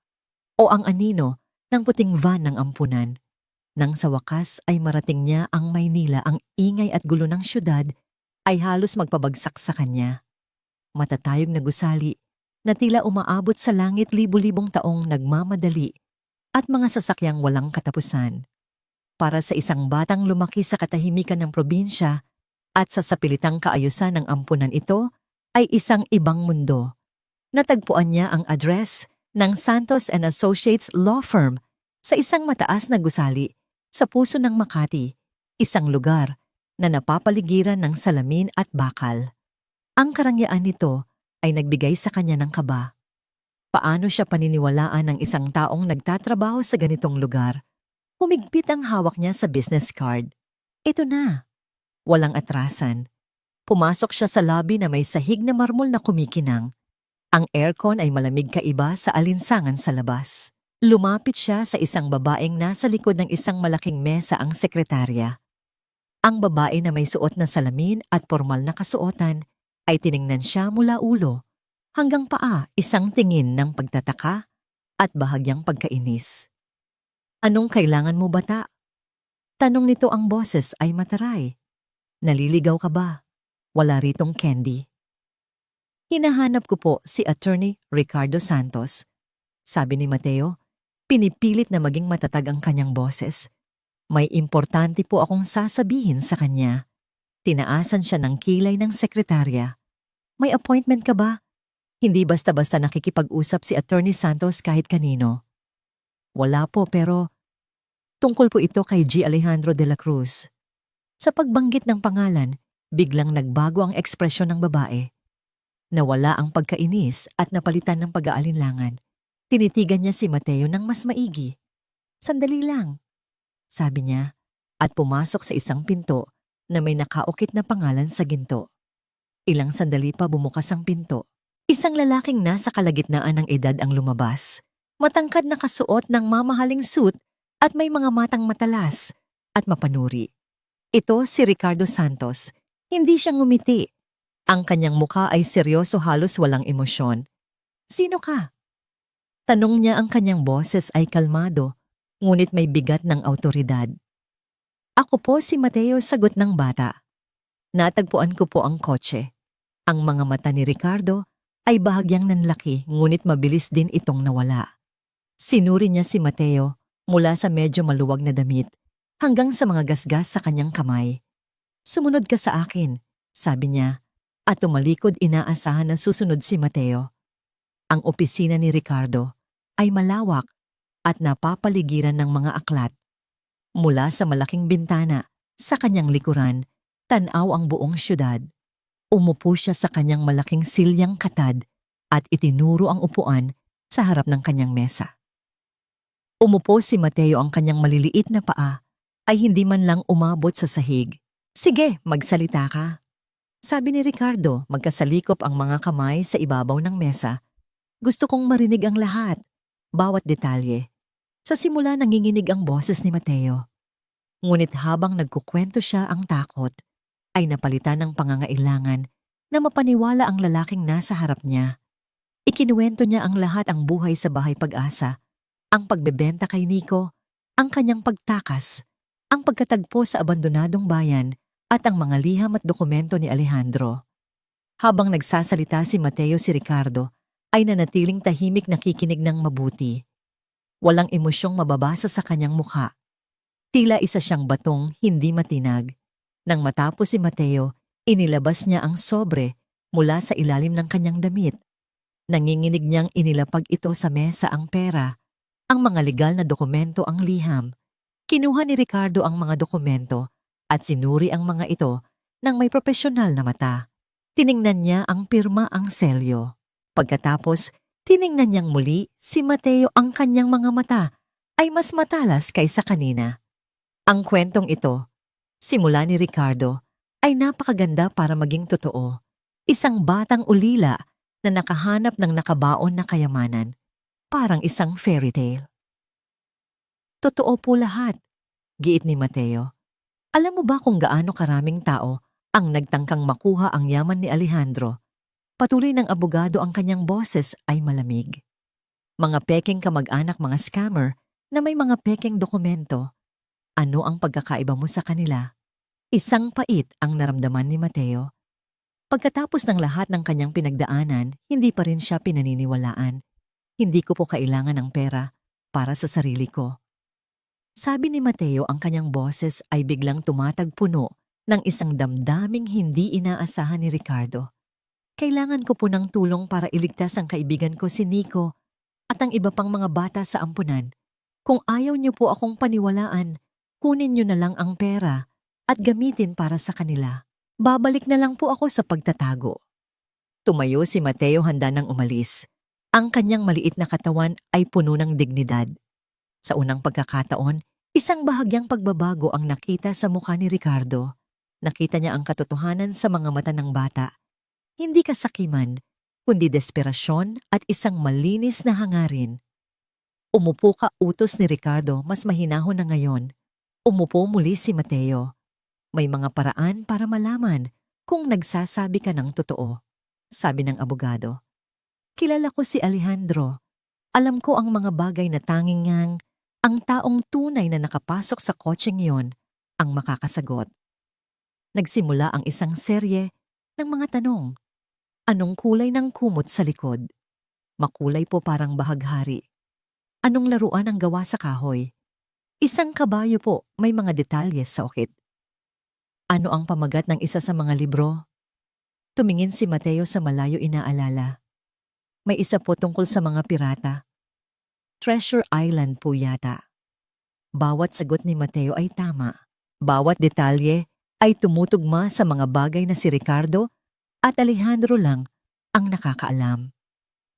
o ang anino ng puting van ng ampunan. Nang sa wakas ay marating niya ang Maynila, ang ingay at gulo ng syudad ay halos magpabagsak sa kanya. Matatayog na gusali na tila umaabot sa langit, libu-libong taong nagmamadali at mga sasakyang walang katapusan. Para sa isang batang lumaki sa katahimikan ng probinsya at sa sapilitang kaayusan ng ampunan, ito ay isang ibang mundo. Natagpuan niya ang address ng Santos and Associates Law Firm sa isang mataas na gusali sa puso ng Makati, isang lugar na napapaligiran ng salamin at bakal. Ang karangyaan nito ay nagbigay sa kanya ng kaba. Paano siya paniniwalaan ng isang taong nagtatrabaho sa ganitong lugar? Humigpit ang hawak niya sa business card. Ito na. Walang atrasan. Pumasok siya sa lobby na may sahig na marmol na kumikinang. Ang aircon ay malamig kaiba sa alinsangan sa labas. Lumapit siya sa isang babaeng nasa likod ng isang malaking mesa, ang sekretarya. Ang babae na may suot na salamin at formal na kasuotan ay tiningnan siya mula ulo hanggang paa, isang tingin ng pagtataka at bahagyang pagkainis. Anong kailangan mo, bata? Tanong nito, ang boses ay mataray. Naliligaw ka ba? Wala ritong candy. Hinahanap ko po si Attorney Ricardo Santos. Sabi ni Mateo, pinipilit na maging matatag ang kanyang boses. May importante po akong sasabihin sa kanya. Tinaasan siya ng kilay ng sekretarya. May appointment ka ba? Hindi basta-basta nakikipag-usap si Attorney Santos kahit kanino. Wala po, pero tungkol po ito kay G. Alejandro de la Cruz. Sa pagbanggit ng pangalan, biglang nagbago ang ekspresyon ng babae. Nawala ang pagkainis at napalitan ng pag-aalinlangan. Tinitigan niya si Mateo ng mas maigi. Sandali lang, sabi niya, at pumasok sa isang pinto na may nakaukit na pangalan sa ginto. Ilang sandali pa bumukas ang pinto. Isang lalaking nasa kalagitnaan ng edad ang lumabas. Matangkad na kasuot ng mamahaling suit at may mga matang matalas at mapanuri. Ito si Ricardo Santos. Hindi siya ngumiti. Ang kanyang mukha ay seryoso, halos walang emosyon. Sino ka? Tanong niya. Ang kanyang boses ay kalmado, ngunit may bigat ng awtoridad. Ako po si Mateo, sagot ng bata. Natagpuan ko po ang kotse. Ang mga mata ni Ricardo ay bahagyang nanlaki ngunit mabilis din itong nawala. Sinuri niya si Mateo mula sa medyo maluwag na damit hanggang sa mga gasgas sa kanyang kamay. Sumunod ka sa akin, sabi niya, at tumalikod inaasahan na susunod si Mateo. Ang opisina ni Ricardo ay malawak at napapaligiran ng mga aklat. Mula sa malaking bintana sa kanyang likuran, tanaw ang buong syudad. Umupo siya sa kanyang malaking silyang katad at itinuro ang upuan sa harap ng kanyang mesa. Umupo si Mateo, ang kanyang maliliit na paa ay hindi man lang umabot sa sahig. Sige, magsalita ka. Sabi ni Ricardo, magkasalikop ang mga kamay sa ibabaw ng mesa. Gusto kong marinig ang lahat, bawat detalye. Sa simula nanginginig ang boses ni Mateo. Ngunit habang nagkukwento siya, ang takot ay napalitan ng pangangailangan na mapaniwala ang lalaking nasa harap niya. Ikinuwento niya ang lahat, ang buhay sa Bahay Pag-asa, ang pagbebenta kay Nico, ang kanyang pagtakas, ang pagkatagpo sa abandonadong bayan at ang mga liham at dokumento ni Alejandro. Habang nagsasalita si Mateo, si Ricardo ay nanatiling tahimik, nakikinig ng mabuti. Walang emosyong mababasa sa kanyang mukha. Tila isa siyang batong hindi matinag. Nang matapos si Mateo, inilabas niya ang sobre mula sa ilalim ng kanyang damit. Nanginginig niyang inilapag ito sa mesa, ang pera, ang mga legal na dokumento, ang liham. Kinuha ni Ricardo ang mga dokumento at sinuri ang mga ito ng may propesyonal na mata. Tiningnan niya ang pirma, ang selyo. Pagkatapos, tiningnan niyang muli si Mateo. Ang kanyang mga mata ay mas matalas kaysa kanina. Ang kwentong ito, simula ni Ricardo, ay napakaganda para maging totoo. Isang batang ulila na nakahanap ng nakabaon na kayamanan, parang isang fairy tale. Totoo po lahat, giit ni Mateo. Alam mo ba kung gaano karaming tao ang nagtangkang makuha ang yaman ni Alejandro? Patuloy ng abogado, ang kanyang boses ay malamig. Mga pekeng kamag-anak, mga scammer na may mga pekeng dokumento. Ano ang pagkakaiba mo sa kanila? Isang pait ang naramdaman ni Mateo. Pagkatapos ng lahat ng kanyang pinagdaanan, hindi pa rin siya pinaniniwalaan. Hindi ko po kailangan ng pera para sa sarili ko. Sabi ni Mateo, ang kanyang boses ay biglang tumatagpuno ng isang damdaming hindi inaasahan ni Ricardo. Kailangan ko po ng tulong para iligtas ang kaibigan ko, si Nico, at ang iba pang mga bata sa ampunan. Kung ayaw niyo po akong paniwalaan, kunin niyo na lang ang pera at gamitin para sa kanila. Babalik na lang po ako sa pagtatago. Tumayo si Mateo, handa nang umalis. Ang kanyang maliit na katawan ay puno ng dignidad. Sa unang pagkakataon, isang bahagyang pagbabago ang nakita sa mukha ni Ricardo. Nakita niya ang katotohanan sa mga mata ng bata. Hindi kasakiman, kundi desperasyon at isang malinis na hangarin. Umupo ka, utos ni Ricardo, mas mahinahon na ngayon. Umupo muli si Mateo. May mga paraan para malaman kung nagsasabi ka ng totoo, sabi ng abogado. Kilala ko si Alejandro. Alam ko ang mga bagay na tanging ang taong tunay na nakapasok sa kotseng iyon ang makakasagot. Nagsimula ang isang serye ng mga tanong. Anong kulay ng kumot sa likod? Makulay po, parang bahaghari. Anong laruan ang gawa sa kahoy? Isang kabayo po, may mga detalye sa ukit. Ano ang pamagat ng isa sa mga libro? Tumingin si Mateo sa malayo, inaalala. May isa po tungkol sa mga pirata. Treasure Island po yata. Bawat sagot ni Mateo ay tama. Bawat detalye ay tumutugma sa mga bagay na si Ricardo at Alejandro lang ang nakakaalam.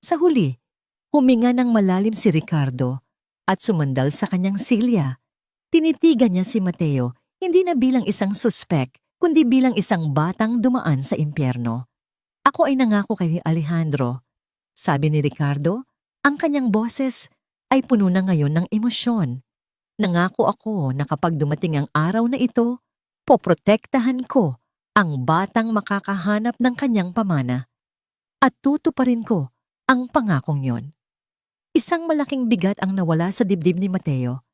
Sa huli, huminga ng malalim si Ricardo at sumandal sa kanyang silya. Tinitigan niya si Mateo, hindi na bilang isang suspek, kundi bilang isang batang dumaan sa impyerno. Ako ay nangako kay Alejandro. Sabi ni Ricardo, ang kanyang boses ay puno na ngayon ng emosyon. Nangako ako na kapag dumating ang araw na ito, poprotektahan ko ang batang makakahanap ng kanyang pamana. At tutuparin ko ang pangakong yon. Isang malaking bigat ang nawala sa dibdib ni Mateo.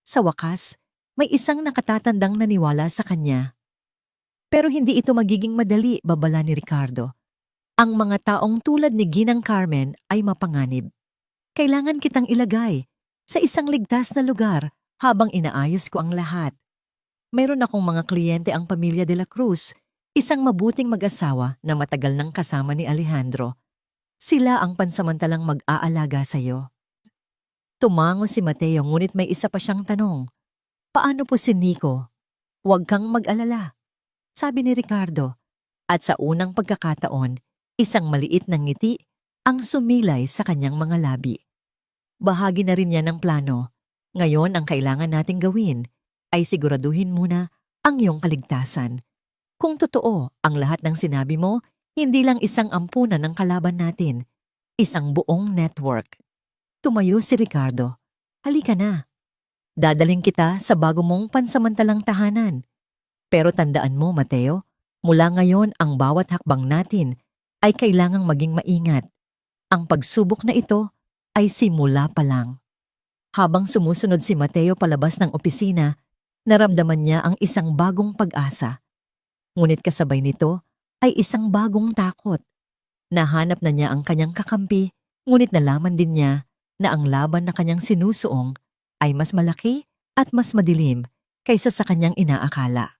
Sa wakas, May isang nakatatandang naniwala sa kanya. Pero hindi ito magiging madali, babala ni Ricardo. Ang mga taong tulad ni Ginang Carmen ay mapanganib. Kailangan kitang ilagay sa isang ligtas na lugar habang inaayos ko ang lahat. Mayroon akong mga kliyente ang pamilya de la Cruz, isang mabuting mag-asawa na matagal nang kasama ni Alejandro. Sila ang pansamantalang mag-aalaga sa iyo. Tumango si Mateo ngunit may isa pa siyang tanong. Paano po si Nico? Huwag kang mag-alala, sabi ni Ricardo. At sa unang pagkakataon, isang maliit na ngiti ang sumilay sa kanyang mga labi. Bahagi na rin yan ng plano. Ngayon ang kailangan nating gawin ay siguraduhin muna ang iyong kaligtasan. Kung totoo ang lahat ng sinabi mo, hindi lang isang ampunan ng kalaban natin, isang buong network. Tumayo si Ricardo. Halika na. Dadaling kita sa bago mong pansamantalang tahanan. Pero tandaan mo, Mateo, mula ngayon ang bawat hakbang natin ay kailangang maging maingat. Ang pagsubok na ito ay simula pa lang. Habang sumusunod si Mateo palabas ng opisina, naramdaman niya ang isang bagong pag-asa. Ngunit kasabay nito ay isang bagong takot. Nahanap na niya ang kanyang kakampi, ngunit nalaman din niya na ang laban na kanyang sinusuong ay mas malaki at mas madilim kaysa sa kanyang inaakala.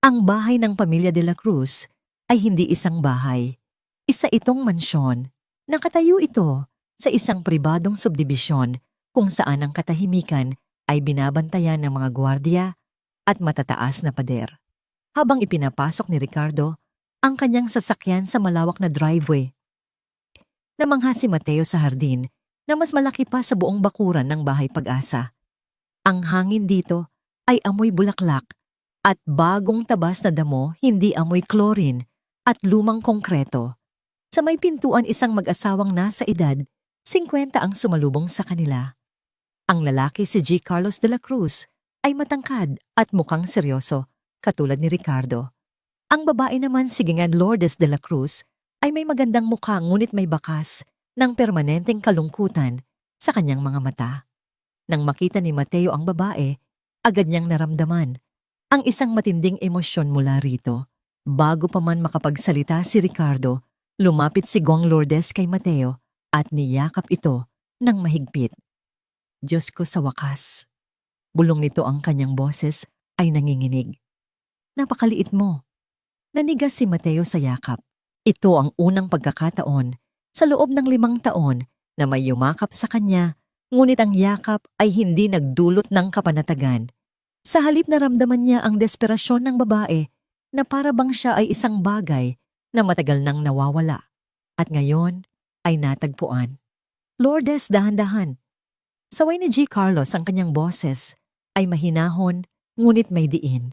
Ang bahay ng pamilya de la Cruz ay hindi isang bahay. Isa itong mansyon. Nakatayo ito sa isang pribadong subdibisyon kung saan ang katahimikan ay binabantayan ng mga gwardiya at matataas na pader. Habang ipinapasok ni Ricardo ang kanyang sasakyan sa malawak na driveway, namangha si Mateo sa hardin na mas malaki pa sa buong bakuran ng Bahay Pag-asa. Ang hangin dito ay amoy bulaklak at bagong tabas na damo, hindi amoy chlorine at lumang konkreto. Sa may pintuan isang mag-asawang nasa edad, 50 ang sumalubong sa kanila. Ang lalaki si G. Carlos de la Cruz ay matangkad at mukhang seryoso, katulad ni Ricardo. Ang babae naman si Ginang Lourdes de la Cruz ay may magandang mukha ngunit may bakas ng permanenteng kalungkutan sa kanyang mga mata. Nang makita ni Mateo ang babae, agad niyang naramdaman ang isang matinding emosyon mula rito. Bago pa man makapagsalita si Ricardo, lumapit si Ginang Lourdes kay Mateo at niyakap ito ng mahigpit. Diyos ko, sa wakas. Bulong nito ang kanyang boses ay nanginginig. Napakaliit mo. Nanigas si Mateo sa yakap. Ito ang unang pagkakataon sa loob ng 5 taon na may yumakap sa kanya, ngunit ang yakap ay hindi nagdulot ng kapanatagan. Sa halip naramdaman niya ang desperasyon ng babae na para bang siya ay isang bagay na matagal nang nawawala at ngayon ay natagpuan. Lourdes, dahan-dahan. Saway ni G. Carlos ang kanyang boses ay mahinahon ngunit may diin.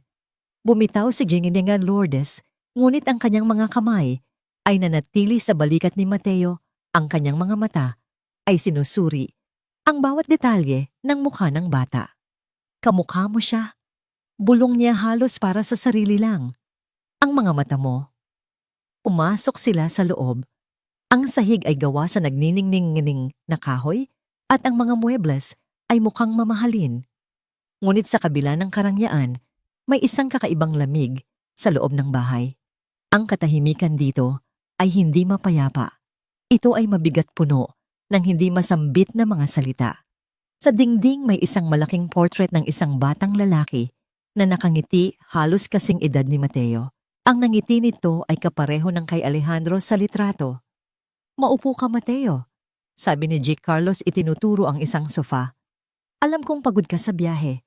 Bumitaw si Ginang Lourdes ngunit ang kanyang mga kamay ay nanatili sa balikat ni Mateo. Ang kanyang mga mata ay sinusuri ang bawat detalye ng mukha ng bata. Kamukha mo siya. Bulong niya halos para sa sarili lang. Ang mga mata mo. Pumasok sila sa loob. Ang sahig ay gawa sa nagniningning na kahoy at ang mga muebles ay mukhang mamahalin. Ngunit sa kabila ng karangyaan, may isang kakaibang lamig sa loob ng bahay. Ang katahimikan dito ay hindi mapayapa. Ito ay mabigat puno ng hindi masambit na mga salita. Sa dingding may isang malaking portrait ng isang batang lalaki na nakangiti halos kasing edad ni Mateo. Ang nangiti nito ay kapareho ng kay Alejandro sa litrato. Maupo ka, Mateo, sabi ni G. Carlos itinuturo ang isang sofa. Alam kong pagod ka sa biyahe.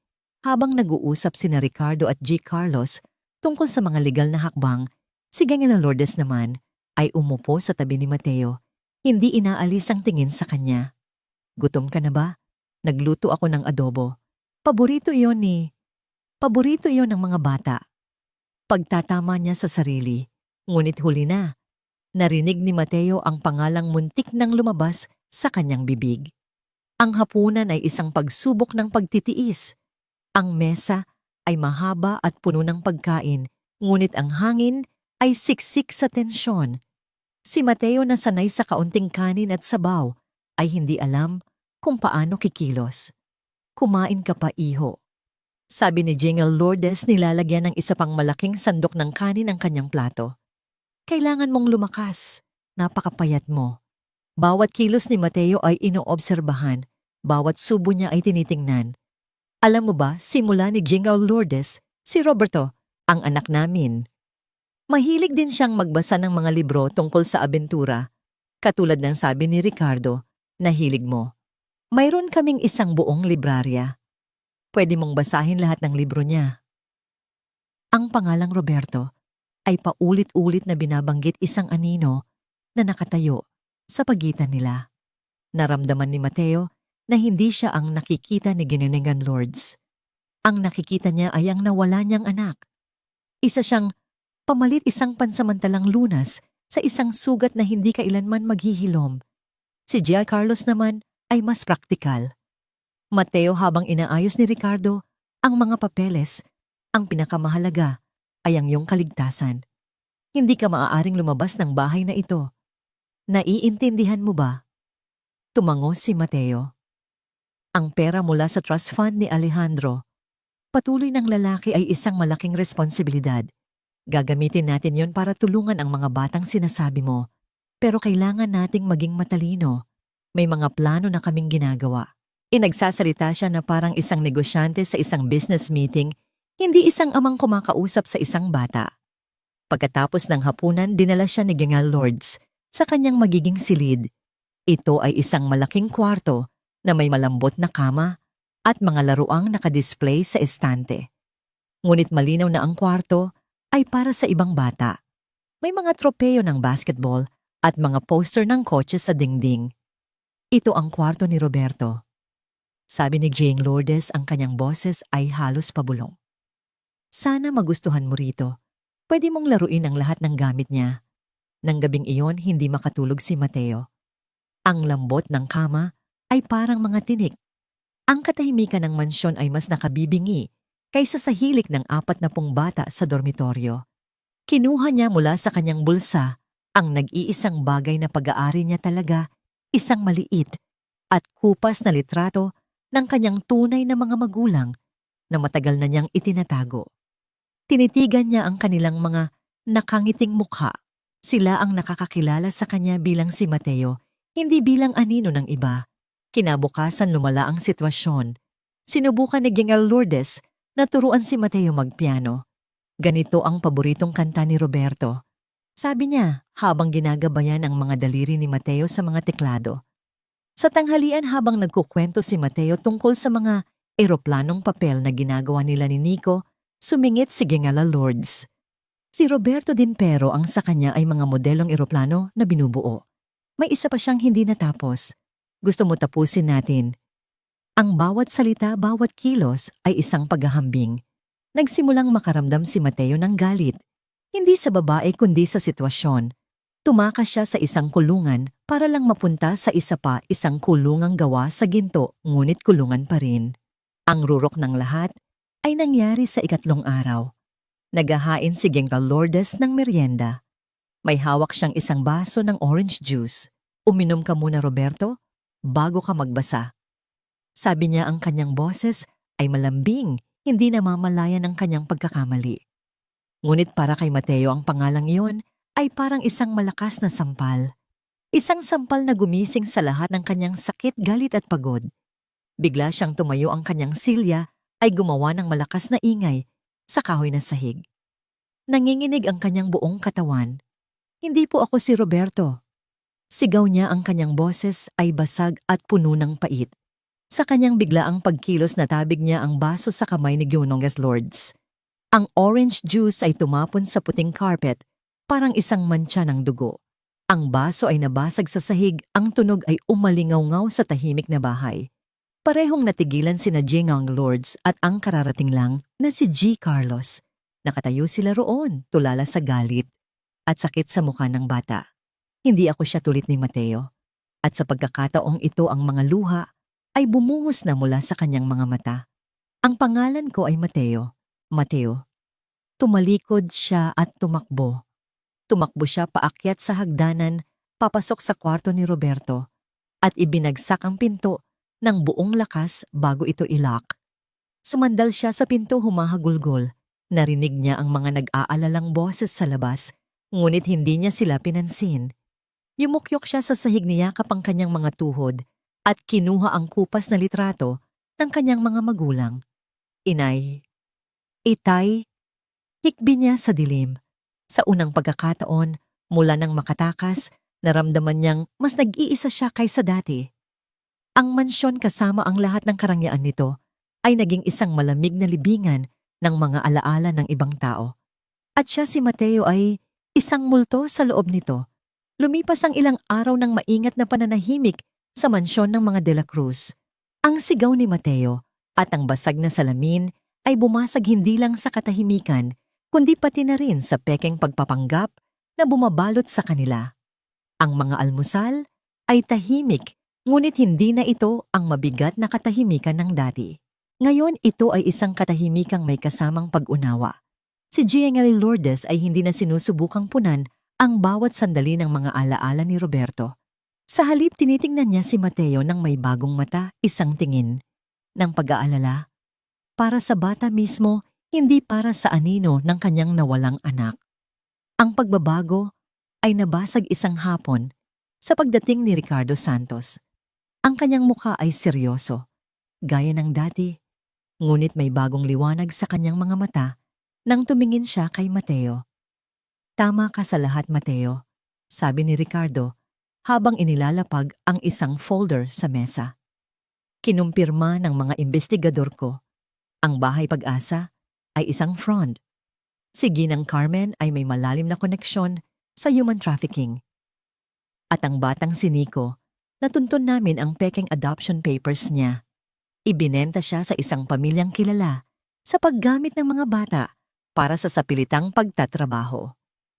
Habang nag-uusap sina Ricardo at G. Carlos tungkol sa mga legal na hakbang, si Ginang Lourdes naman ay umupo sa tabi ni Mateo. Hindi inaalis ang tingin sa kanya. Gutom ka na ba? Nagluto ako ng adobo. Paborito iyon ng mga bata. Pagtatama niya sa sarili, ngunit huli na. Narinig ni Mateo ang pangalang muntik nang lumabas sa kanyang bibig. Ang hapunan ay isang pagsubok ng pagtitiis. Ang mesa ay mahaba at puno ng pagkain, ngunit ang hangin ay siksik sa tensyon. Si Mateo na sanay sa kaunting kanin at sabaw ay hindi alam kung paano kikilos. Kumain ka pa, iho. Sabi ni Jingle Lourdes, nilalagyan ng isa pang malaking sandok ng kanin ang kanyang plato. Kailangan mong lumakas. Napakapayat mo. Bawat kilos ni Mateo ay inoobserbahan. Bawat subo niya ay tinitingnan. Alam mo ba, simula ni Jingle Lourdes, si Roberto, ang anak namin. Mahilig din siyang magbasa ng mga libro tungkol sa abentura. Katulad ng sabi ni Ricardo, na hilig mo. Mayroon kaming isang buong librarya. Pwede mong basahin lahat ng libro niya. Ang pangalang Roberto ay paulit-ulit na binabanggit isang anino na nakatayo sa pagitan nila. Naramdaman ni Mateo na hindi siya ang nakikita ni Ginningan Lourdes. Ang nakikita niya ay ang nawala niyang anak. Isa siyang pamalit, isang pansamantalang lunas sa isang sugat na hindi kailanman maghihilom. Si Giancarlos naman ay mas praktikal. Mateo, habang inaayos ni Ricardo ang mga papeles, ang pinakamahalaga ay ang iyong kaligtasan. Hindi ka maaaring lumabas ng bahay na ito. Naiintindihan mo ba? Tumango si Mateo. Ang pera mula sa trust fund ni Alejandro, patuloy ng lalaki, ay isang malaking responsibilidad. Gagamitin natin yon para tulungan ang mga batang sinasabi mo. Pero kailangan nating maging matalino. May mga plano na kaming ginagawa. Inagsasalita siya na parang isang negosyante sa isang business meeting, hindi isang amang kumakausap sa isang bata. Pagkatapos ng hapunan, dinala siya ni Gingal Lourdes sa kanyang magiging silid. Ito ay isang malaking kwarto na may malambot na kama at mga laruang nakadisplay sa estante. Ngunit malinaw na ang kwarto ay para sa ibang bata. May mga tropeyo ng basketball at mga poster ng kotse sa dingding. Ito ang kwarto ni Roberto. Sabi ni Jing Lourdes, ang kanyang boses ay halos pabulong. Sana magustuhan mo rito. Pwede mong laruin ang lahat ng gamit niya. Nang gabing iyon, hindi makatulog si Mateo. Ang lambot ng kama ay parang mga tinik. Ang katahimikan ng mansyon ay mas nakabibingi kaysa sa hilik ng 40 bata sa dormitoryo. Kinuha niya mula sa kanyang bulsa ang nag-iisang bagay na pag-aari niya talaga, isang maliit at kupas na litrato ng kanyang tunay na mga magulang na matagal na niyang itinatago. Tinitigan niya ang kanilang mga nakangiting mukha. Sila ang nakakakilala sa kanya bilang si Mateo, hindi bilang anino ng iba. Kinabukasan, lumala ang sitwasyon. Sinubukan ni Gingal Lourdes na turuan si Mateo magpiano. Ganito ang paboritong kanta ni Roberto. Sabi niya habang ginagabayan ang mga daliri ni Mateo sa mga teklado. Sa tanghalian, habang nagkukwento si Mateo tungkol sa mga eroplanong papel na ginagawa nila ni Nico, sumingit si Gingal Lourdes. Si Roberto din, pero ang sa kanya ay mga modelong eroplano na binubuo. May isa pa siyang hindi natapos. Gusto mo tapusin natin? Ang bawat salita, bawat kilos ay isang paghahambing. Nagsimulang makaramdam si Mateo ng galit. Hindi sa babae kundi sa sitwasyon. Tumakas siya sa isang kulungan para lang mapunta sa isa pa, isang kulungang gawa sa ginto, ngunit kulungan pa rin. Ang rurok ng lahat ay nangyari sa ikatlong araw. Naghahain si Gingal Lourdes ng merienda. May hawak siyang isang baso ng orange juice. Uminom ka muna, Roberto, bago ka magbasa. Sabi niya, ang kanyang boses ay malambing, hindi namamalayan ng kanyang pagkakamali. Ngunit para kay Mateo, ang pangalang iyon ay parang isang malakas na sampal. Isang sampal na gumising sa lahat ng kanyang sakit, galit at pagod. Bigla siyang tumayo, ang kanyang silya ay gumawa ng malakas na ingay sa kahoy na sahig. Nanginginig ang kanyang buong katawan. Hindi po ako si Roberto. Sigaw niya, ang kanyang boses ay basag at puno ng pait. Sa kanyang biglaang pagkilos, natabig niya ang baso sa kamay ni Gingal Lourdes. Ang orange juice ay tumapon sa puting carpet, parang isang mantsa ng dugo. Ang baso ay nabasag sa sahig, ang tunog ay umalingaw-ngaw sa tahimik na bahay. Parehong natigilan sina Gingal Lourdes at ang kararating lang na si G. Carlos. Nakatayo sila roon, tulala sa galit at sakit sa mukha ng bata. Hindi ako siya, tulit ni Mateo. At sa pagkakataong ito, ang mga luha ay bumuhos na mula sa kanyang mga mata. Ang pangalan ko ay Mateo. Mateo. Tumalikod siya at tumakbo. Tumakbo siya paakyat sa hagdanan, papasok sa kwarto ni Roberto, at ibinagsak ang pinto ng buong lakas bago ito ilock. Sumandal siya sa pinto humahagulgol. Narinig niya ang mga nag-aalalang boses sa labas, ngunit hindi niya sila pinansin. Yumukyok siya sa sahig niyakap ang kanyang mga tuhod at kinuha ang kupas na litrato ng kanyang mga magulang. Inay, itay, hikbi niya sa dilim. Sa unang pagkakataon, mula nang makatakas, naramdaman niyang mas nag-iisa siya kaysa dati. Ang mansyon kasama ang lahat ng karangyaan nito ay naging isang malamig na libingan ng mga alaala ng ibang tao. At siya si Mateo ay isang multo sa loob nito. Lumipas ang ilang araw ng maingat na pananahimik sa mansyon ng mga De La Cruz. Ang sigaw ni Mateo at ang basag na salamin ay bumasag hindi lang sa katahimikan, kundi pati na rin sa pekeng pagpapanggap na bumabalot sa kanila. Ang mga almusal ay tahimik, ngunit hindi na ito ang mabigat na katahimikan ng dati. Ngayon ito ay isang katahimikang may kasamang pag-unawa. Si Gianelli Lourdes ay hindi na sinusubukang punan ang bawat sandali ng mga alaala ni Roberto. Sa halip tinitingnan niya si Mateo ng may bagong mata, isang tingin ng pag-aalala. Para sa bata mismo, hindi para sa anino ng kanyang nawalang anak. Ang pagbabago ay nabasag isang hapon sa pagdating ni Ricardo Santos. Ang kanyang mukha ay seryoso, gaya ng dati, ngunit may bagong liwanag sa kanyang mga mata nang tumingin siya kay Mateo. Tama ka sa lahat, Mateo, sabi ni Ricardo habang inilalapag ang isang folder sa mesa. Kinumpirma ng mga investigador ko, ang Bahay Pag-asa ay isang front. Si Ginang Carmen ay may malalim na koneksyon sa human trafficking. At ang batang si Nico, natuntun namin ang pekeng adoption papers niya. Ibinenta siya sa isang pamilyang kilala sa paggamit ng mga bata para sa sapilitang pagtatrabaho.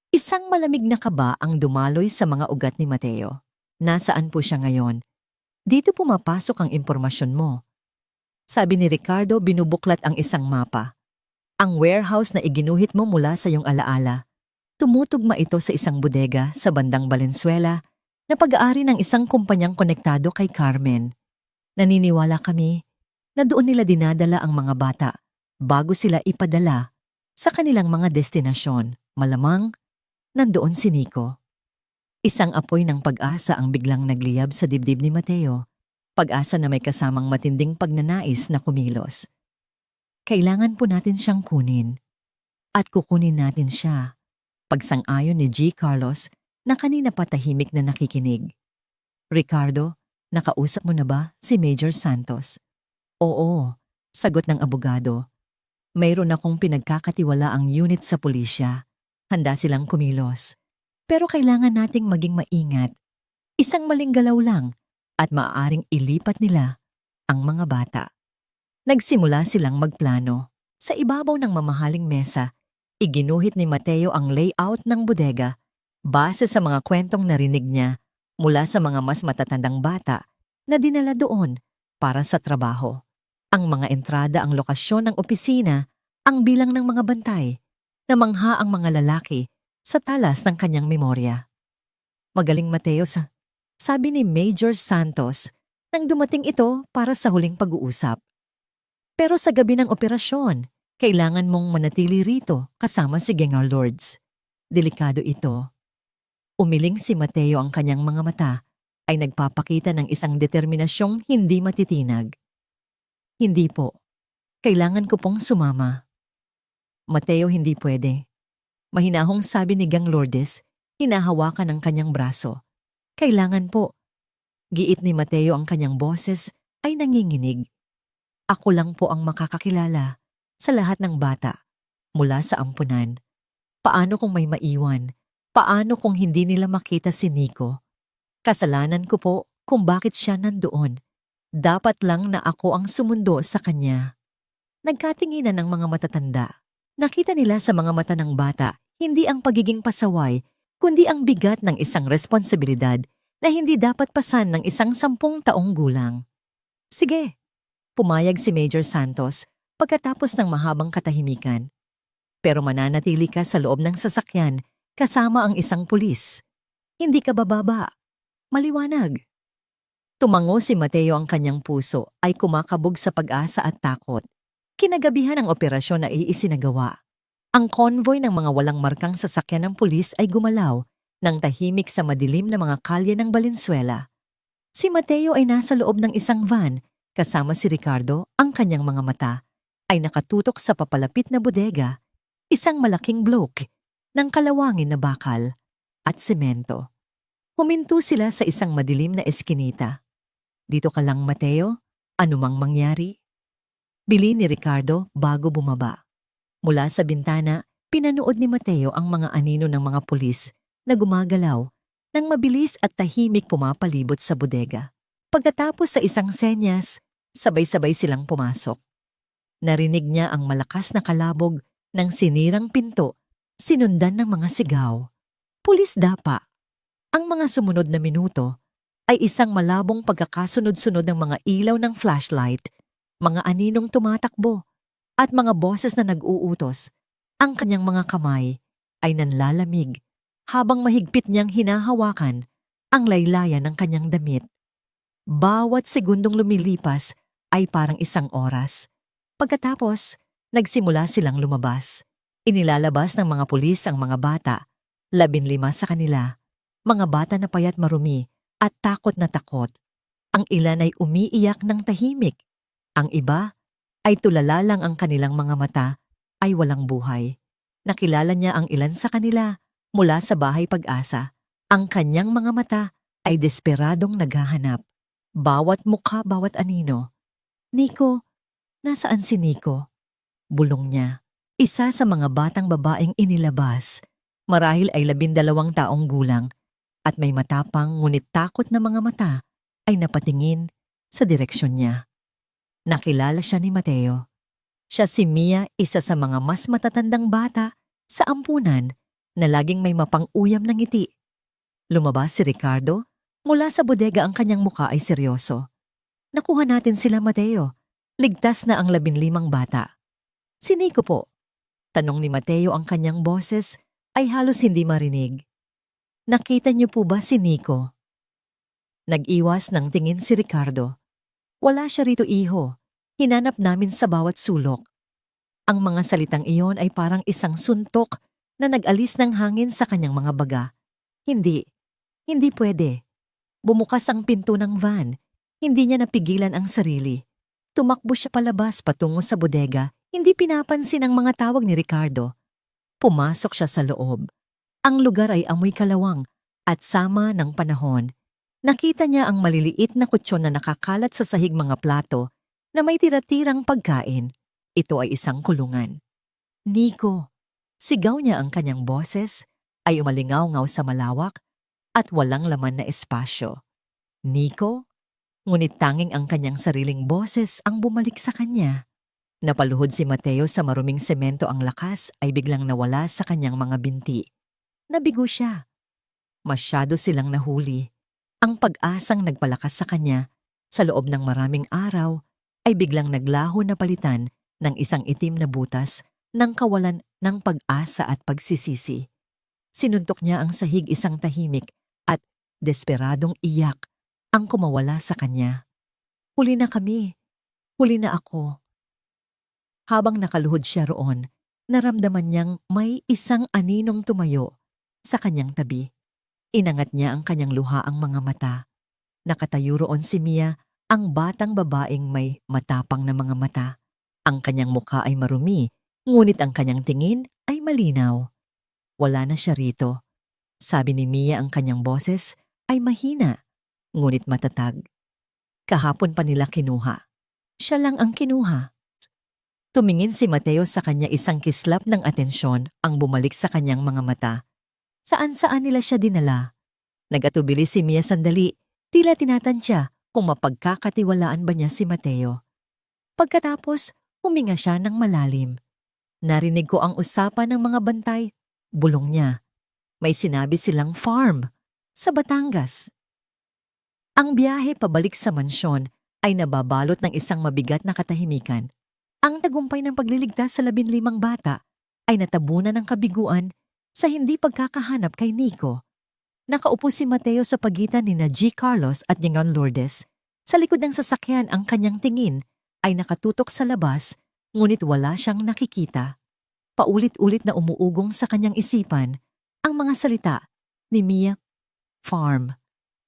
Isang malamig na kaba ang dumaloy sa mga ugat ni Mateo. Nasaan po siya ngayon? Dito pumapasok ang impormasyon mo. Sabi ni Ricardo, binubuklat ang isang mapa. Ang warehouse na iginuhit mo mula sa iyong alaala. Tumutugma ito sa isang bodega sa bandang Valenzuela na pag-aari ng isang kumpanyang konektado kay Carmen. Naniniwala kami na doon nila dinadala ang mga bata bago sila ipadala sa kanilang mga destinasyon. Malamang, nandoon si Nico. Isang apoy ng pag-asa ang biglang nagliyab sa dibdib ni Mateo. Pag-asa na may kasamang matinding pagnanais na kumilos. Kailangan po natin siyang kunin. At kukunin natin siya. Pagsang-ayon ni G. Carlos na kanina patahimik na nakikinig. Ricardo, nakausap mo na ba si Major Santos? Oo, sagot ng abogado. Mayroon akong pinagkakatiwalaang unit sa pulisya. Handa silang kumilos. Pero kailangan nating maging maingat. Isang maling galaw lang at maaaring ilipat nila ang mga bata. Nagsimula silang magplano. Sa ibabaw ng mamahaling mesa, iginuhit ni Mateo ang layout ng bodega base sa mga kwentong narinig niya mula sa mga mas matatandang bata na dinala doon para sa trabaho. Ang mga entrada ang lokasyon ng opisina, ang bilang ng mga bantay, namangha ang mga lalaki sa talas ng kanyang memorya. Magaling, Mateo, sabi ni Major Santos nang dumating ito para sa huling pag-uusap. Pero sa gabi ng operasyon, kailangan mong manatili rito kasama si Gengar Lourdes. Delikado ito. Umiling si Mateo, ang kanyang mga mata ay nagpapakita ng isang determinasyong hindi matitinag. Hindi po. Kailangan ko pong sumama. Mateo, hindi pwede. Mahinahong sabi ni Gang Lourdes, hinahawakan ang kanyang braso. Kailangan po. Giit ni Mateo, ang kanyang boses ay nanginginig. Ako lang po ang makakakilala sa lahat ng bata mula sa ampunan. Paano kung may maiwan? Paano kung hindi nila makita si Nico? Kasalanan ko po kung bakit siya nandoon. Dapat lang na ako ang sumundo sa kanya. Nagkatinginan ng mga matatanda. Nakita nila sa mga mata ng bata, hindi ang pagiging pasaway, kundi ang bigat ng isang responsibilidad na hindi dapat pasan ng isang 10 taong gulang. Sige, pumayag si Major Santos pagkatapos ng mahabang katahimikan. Pero mananatili ka sa loob ng sasakyan kasama ang isang pulis. Hindi ka bababa. Maliwanag. Tumango si Mateo, ang kanyang puso ay kumakabog sa pag-asa at takot. Kinagabihan ng operasyon na iisinagawa. Ang convoy ng mga walang markang sasakyan ng pulis ay gumalaw ng tahimik sa madilim na mga kalye ng Valenzuela. Si Mateo ay nasa loob ng isang van kasama si Ricardo. Ang kanyang mga mata ay nakatutok sa papalapit na bodega, isang malaking bloke ng kalawangin na bakal at semento. Huminto sila sa isang madilim na eskinita. "Dito ka lang, Mateo, anumang mangyari?" Bili ni Ricardo bago bumaba. Mula sa bintana, pinanood ni Mateo ang mga anino ng mga pulis na gumagalaw nang mabilis at tahimik pumapalibot sa bodega. Pagkatapos sa isang senyas, sabay-sabay silang pumasok. Narinig niya ang malakas na kalabog ng sinirang pinto, sinundan ng mga sigaw. "Pulis dapa!" Ang mga sumunod na minuto ay isang malabong pagkakasunod-sunod ng mga ilaw ng flashlight, mga aninong tumatakbo, at mga boses na nag-uutos. Ang kanyang mga kamay ay nanlalamig habang mahigpit niyang hinahawakan ang laylayan ng kanyang damit. Bawat segundong lumilipas ay parang isang oras. Pagkatapos, nagsimula silang lumabas. Inilalabas ng mga pulis ang mga bata, 15 sa kanila. Mga bata na payat marumi at takot na takot. Ang ilan ay umiiyak ng tahimik. Ang iba ay tulala lang, ang kanilang mga mata ay walang buhay. Nakilala niya ang ilan sa kanila mula sa Bahay Pag-asa. Ang kanyang mga mata ay desperadong naghahanap. Bawat mukha, bawat anino. "Nico, nasaan si Nico?" Bulong niya. Isa sa mga batang babaeng inilabas. Marahil ay 12 taong gulang at may matapang ngunit takot na mga mata ay napatingin sa direksyon niya. Nakilala siya ni Mateo. Siya si Mia, isa sa mga mas matatandang bata sa ampunan na laging may mapang-uyam na ngiti. Lumabas si Ricardo. Mula sa bodega ang kanyang muka ay seryoso. "Nakuha natin sila, Mateo. Ligtas na ang 15 bata." "Si Nico po?" tanong ni Mateo. Ang kanyang boses ay halos hindi marinig. "Nakita niyo po ba si Nico?" Nag-iwas ng tingin si Ricardo. "Wala siya rito, iho. Hinanap namin sa bawat sulok." Ang mga salitang iyon ay parang isang suntok na nag-alis ng hangin sa kanyang mga baga. Hindi pwede. Bumukas ang pinto ng van. Hindi niya napigilan ang sarili. Tumakbo siya palabas patungo sa bodega, hindi pinapansin ang mga tawag ni Ricardo. Pumasok siya sa loob. Ang lugar ay amoy kalawang at sama ng panahon. Nakita niya ang maliliit na kutsyon na nakakalat sa sahig, mga plato na may tira-tirang pagkain. Ito ay isang kulungan. "Nico!" Sigaw niya. Ang kanyang boses ay umalingaw-ngaw sa malawak at walang laman na espasyo. "Nico?" Ngunit tanging ang kanyang sariling boses ang bumalik sa kanya. Napaluhod si Mateo sa maruming semento. Ang lakas ay biglang nawala sa kanyang mga binti. Nabigo siya. Masyado silang nahuli. Ang pag-asang nagpalakas sa kanya sa loob ng maraming araw ay biglang naglaho na palitan ng isang itim na butas ng kawalan ng pag-asa at pagsisisi. Sinuntok niya ang sahig, isang tahimik at desperadong iyak ang kumawala sa kanya. "Huli na kami. Huli na ako." Habang nakaluhod siya roon, naramdaman niyang may isang aninong tumayo sa kanyang tabi. Inangat niya ang kanyang luha ang mga mata. Nakatayo roon si Mia, ang batang babaeng may matapang na mga mata. Ang kanyang mukha ay marumi, ngunit ang kanyang tingin ay malinaw. "Wala na siya rito," sabi ni Mia. Ang kanyang boses ay mahina, ngunit matatag. "Kahapon pa nila kinuha. Siya lang ang kinuha." Tumingin si Mateo sa kanya, isang kislap ng atensyon ang bumalik sa kanyang mga mata. Saan-saan nila siya dinala? Nag-atubili si Mia sandali, tila tinatansya kung mapagkakatiwalaan ba niya si Mateo. Pagkatapos, huminga siya ng malalim. "Narinig ko ang usapan ng mga bantay," bulong niya. "May sinabi silang farm sa Batangas." Ang biyahe pabalik sa mansyon ay nababalot ng isang mabigat na katahimikan. Ang tagumpay ng pagliligtas sa 15 bata ay natabunan ng kabiguan sa hindi pagkakahanap kay Nico. Nakaupo si Mateo sa pagitan ni G. Carlos at Ningon Lourdes. Sa likod ng sasakyan, ang kanyang tingin ay nakatutok sa labas, ngunit wala siyang nakikita. Paulit-ulit na umuugong sa kanyang isipan ang mga salita ni Mia Farm.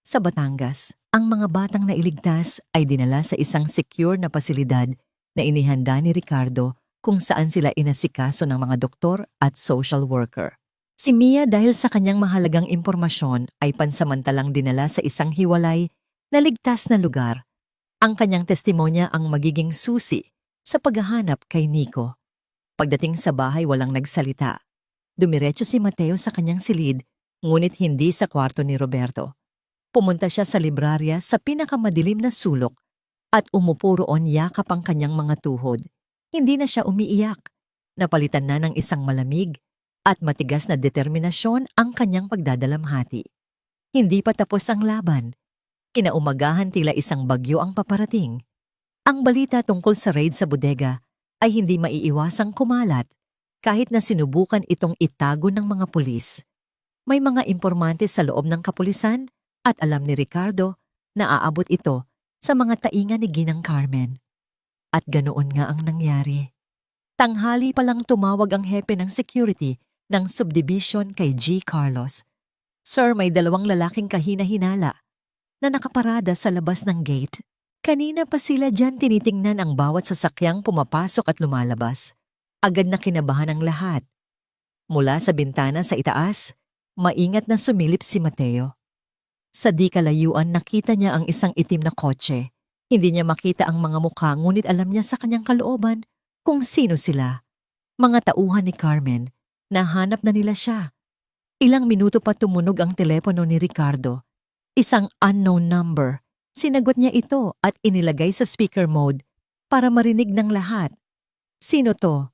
Sa Batangas, ang mga batang nailigtas ay dinala sa isang secure na pasilidad na inihanda ni Ricardo kung saan sila inasikaso ng mga doktor at social worker. Si Mia dahil sa kanyang mahalagang impormasyon ay pansamantalang dinala sa isang hiwalay na ligtas na lugar. Ang kanyang testimonya ang magiging susi sa paghahanap kay Nico. Pagdating sa bahay walang nagsalita. Dumiretso si Mateo sa kanyang silid, ngunit hindi sa kwarto ni Roberto. Pumunta siya sa librarya sa pinakamadilim na sulok at umupo roon yakap ang kanyang mga tuhod. Hindi na siya umiiyak. Napalitan na ng isang malamig at matigas na determinasyon ang kanyang pagdadalamhati. Hindi pa tapos ang laban. Kinaumagahan tila isang bagyo ang paparating. Ang balita tungkol sa raid sa bodega ay hindi maiiwasang kumalat kahit na sinubukan itong itago ng mga pulis. May mga impormante sa loob ng kapulisan at alam ni Ricardo na aabot ito sa mga tainga ni Ginang Carmen. At ganoon nga ang nangyari. Tanghali pa lang tumawag ang hepe ng security ng subdivision kay G. Carlos. Sir, may 2 lalaking kahina-hinala na nakaparada sa labas ng gate. Kanina pa sila dyan tinitingnan ang bawat sasakyang pumapasok at lumalabas. Agad na kinabahan ang lahat. Mula sa bintana sa itaas, maingat na sumilip si Mateo. Sa di kalayuan nakita niya ang isang itim na kotse. Hindi niya makita ang mga mukha ngunit alam niya sa kanyang kalooban kung sino sila. Mga tauhan ni Carmen, nahanap na nila siya. Ilang minuto pa tumunog ang telepono ni Ricardo. Isang unknown number. Sinagot niya ito at inilagay sa speaker mode para marinig ng lahat. Sino to?